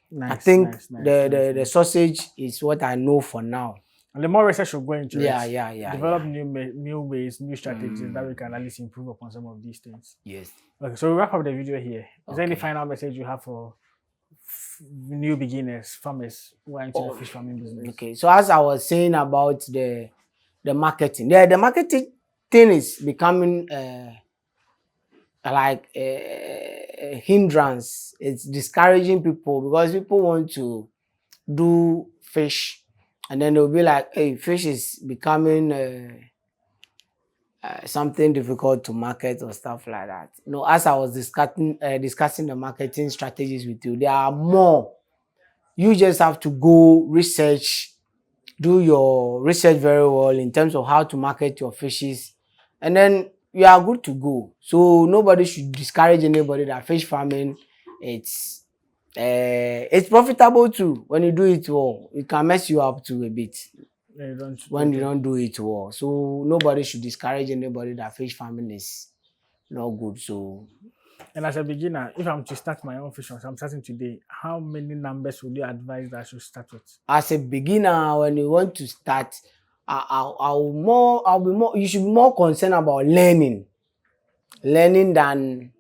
Nice.
I think
nice,
the sausage is what I know for now.
And the more research should go into
Yeah,
it.
yeah.
Develop new ways, new strategies that we can at least improve upon some of these things.
Yes.
Okay, so we wrap up the video here. Is there any final message you have for new beginners, farmers who are into the fish farming business?
Okay, so as I was saying about the marketing, the marketing thing is becoming like a hindrance. It's discouraging people because people want to do fish, and then they'll be like, "Hey, fish is becoming something difficult to market or stuff like that." You know, as I was discussing the marketing strategies with you, there are more. You just have to go research, do your research very well in terms of how to market your fishes, and then you are good to go. So nobody should discourage anybody that fish farming, it's profitable too when you do it well. It can mess you up too a bit when you don't do it well. So nobody should discourage anybody that fish farming is not good. So,
and as a beginner, if I'm to start my own fish farm, so I'm starting today, how many numbers would you advise that I should start with?
as a beginner, when you want to start, you should be more concerned about learning than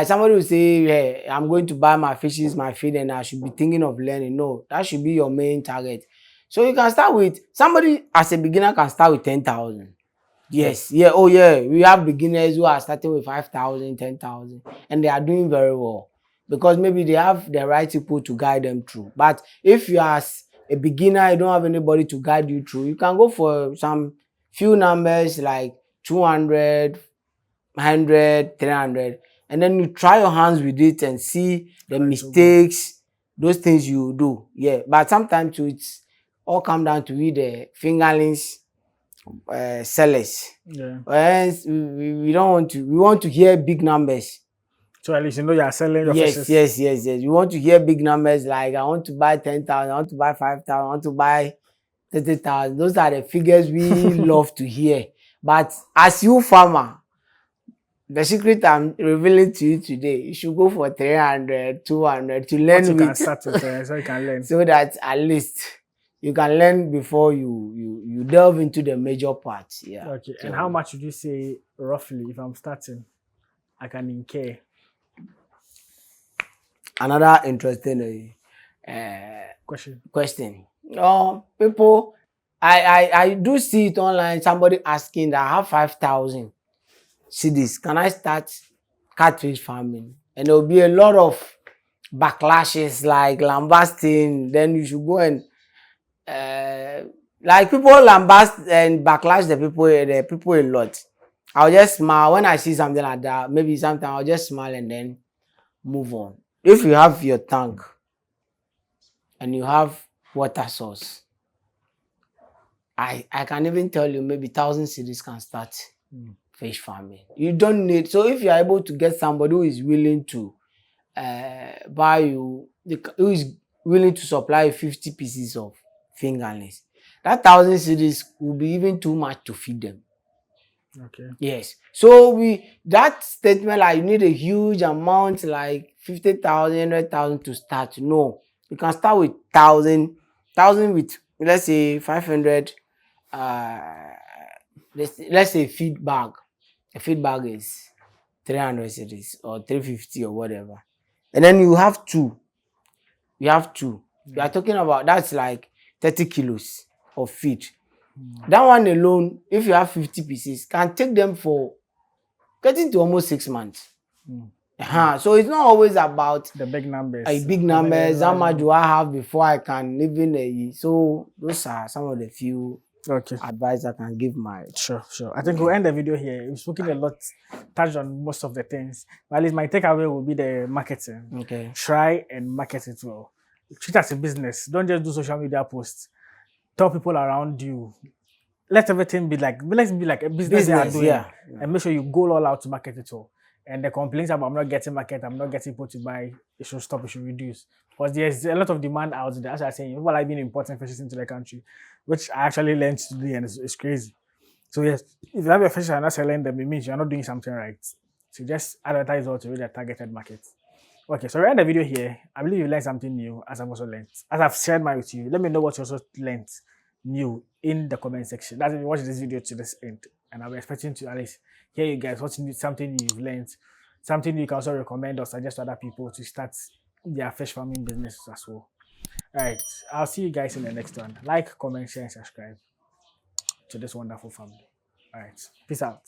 somebody will say, "Hey, I'm going to buy my fishes, my feed, and I should be thinking of learning." No, that should be your main target. So you can start with somebody as a beginner can start with 10,000. Yes, yeah, oh yeah, we have beginners who are starting with 5,000, 10,000, and they are doing very well because maybe they have the right people to guide them through. But if you are a beginner, you don't have anybody to guide you through, you can go for some few numbers like 200, 100, 300, and then you try your hands with it and see the mistakes, those things you do. Yeah, but sometimes it's all come down to the fingerlings sellers.
Yeah.
Hence, we don't want to. We want to hear big numbers.
So at least you know you are selling your fishes.
Yes. We want to hear big numbers like I want to buy 10,000, I want to buy 5,000, I want to buy 30,000. Those are the figures we love to hear. But as you farmer, the secret I'm revealing to you today, you should go for 300, 200 to learn
You can
with,
start with, so you can learn.
so that at least you can learn before you delve into the major parts. Yeah.
Okay. And how much would you say roughly, if I'm starting, I can incur?
Another interesting question. People, I do see it online. Somebody asking that I have 5,000 cedis. Can I start catfish farming? And there will be a lot of backlashes like lambasting. Then you should go and like people lambast and backlash the people a lot. I'll just smile when I see something like that. Maybe sometimes I'll just smile and then move on. If you have your tank and you have water source, I can even tell you maybe 1,000 cities can start fish farming. You don't need, so if you are able to get somebody who is willing to buy you, who is willing to supply you 50 pieces of fingerlings, that 1,000 cities will be even too much to feed them.
Okay.
Yes. So that statement like you need a huge amount like 50,000, 100,000 to start. No, you can start with 1,000 with let's say 500. Let's say feed bag. A feed bag is 300 cities or 350 or whatever, and then you have two. You have two. You are talking about that's like 30 kilos of feed. That one alone, if you have 50 pieces, can take them for getting to almost 6 months. So it's not always about
the big numbers.
Big numbers. How much do I have before I can even? So those are some of the few advice I can give my.
Sure. I think we'll end the video here. We've spoken a lot, touched on most of the things. But at least my takeaway will be the marketing.
Okay.
Try and market it well. Treat it as a business. Don't just do social media posts. Tell people around you. Let everything be like, let's be like a business they are doing. And make sure you go all out to market it all. And the complaints about I'm not getting market, I'm not getting people to buy, it should stop, it should reduce. Because there's a lot of demand out there. As I was saying, people are being importing fishes into the country, which I actually learned to do, and it's crazy. So yes, if you have your fish and not selling them, it means you're not doing something right. So just advertise all to the targeted market. Okay, so we're end the video here. I believe you learned something new, as I've also learned. As I've shared mine with you, let me know what you also learned new in the comment section. That's if you watch this video to this end. And I'll be expecting to at least hear you guys what's something you've learned, something you can also recommend or suggest to other people to start their fish farming business as well. All right, I'll see you guys in the next one. Like, comment, share, and subscribe to this wonderful family. All right, peace out.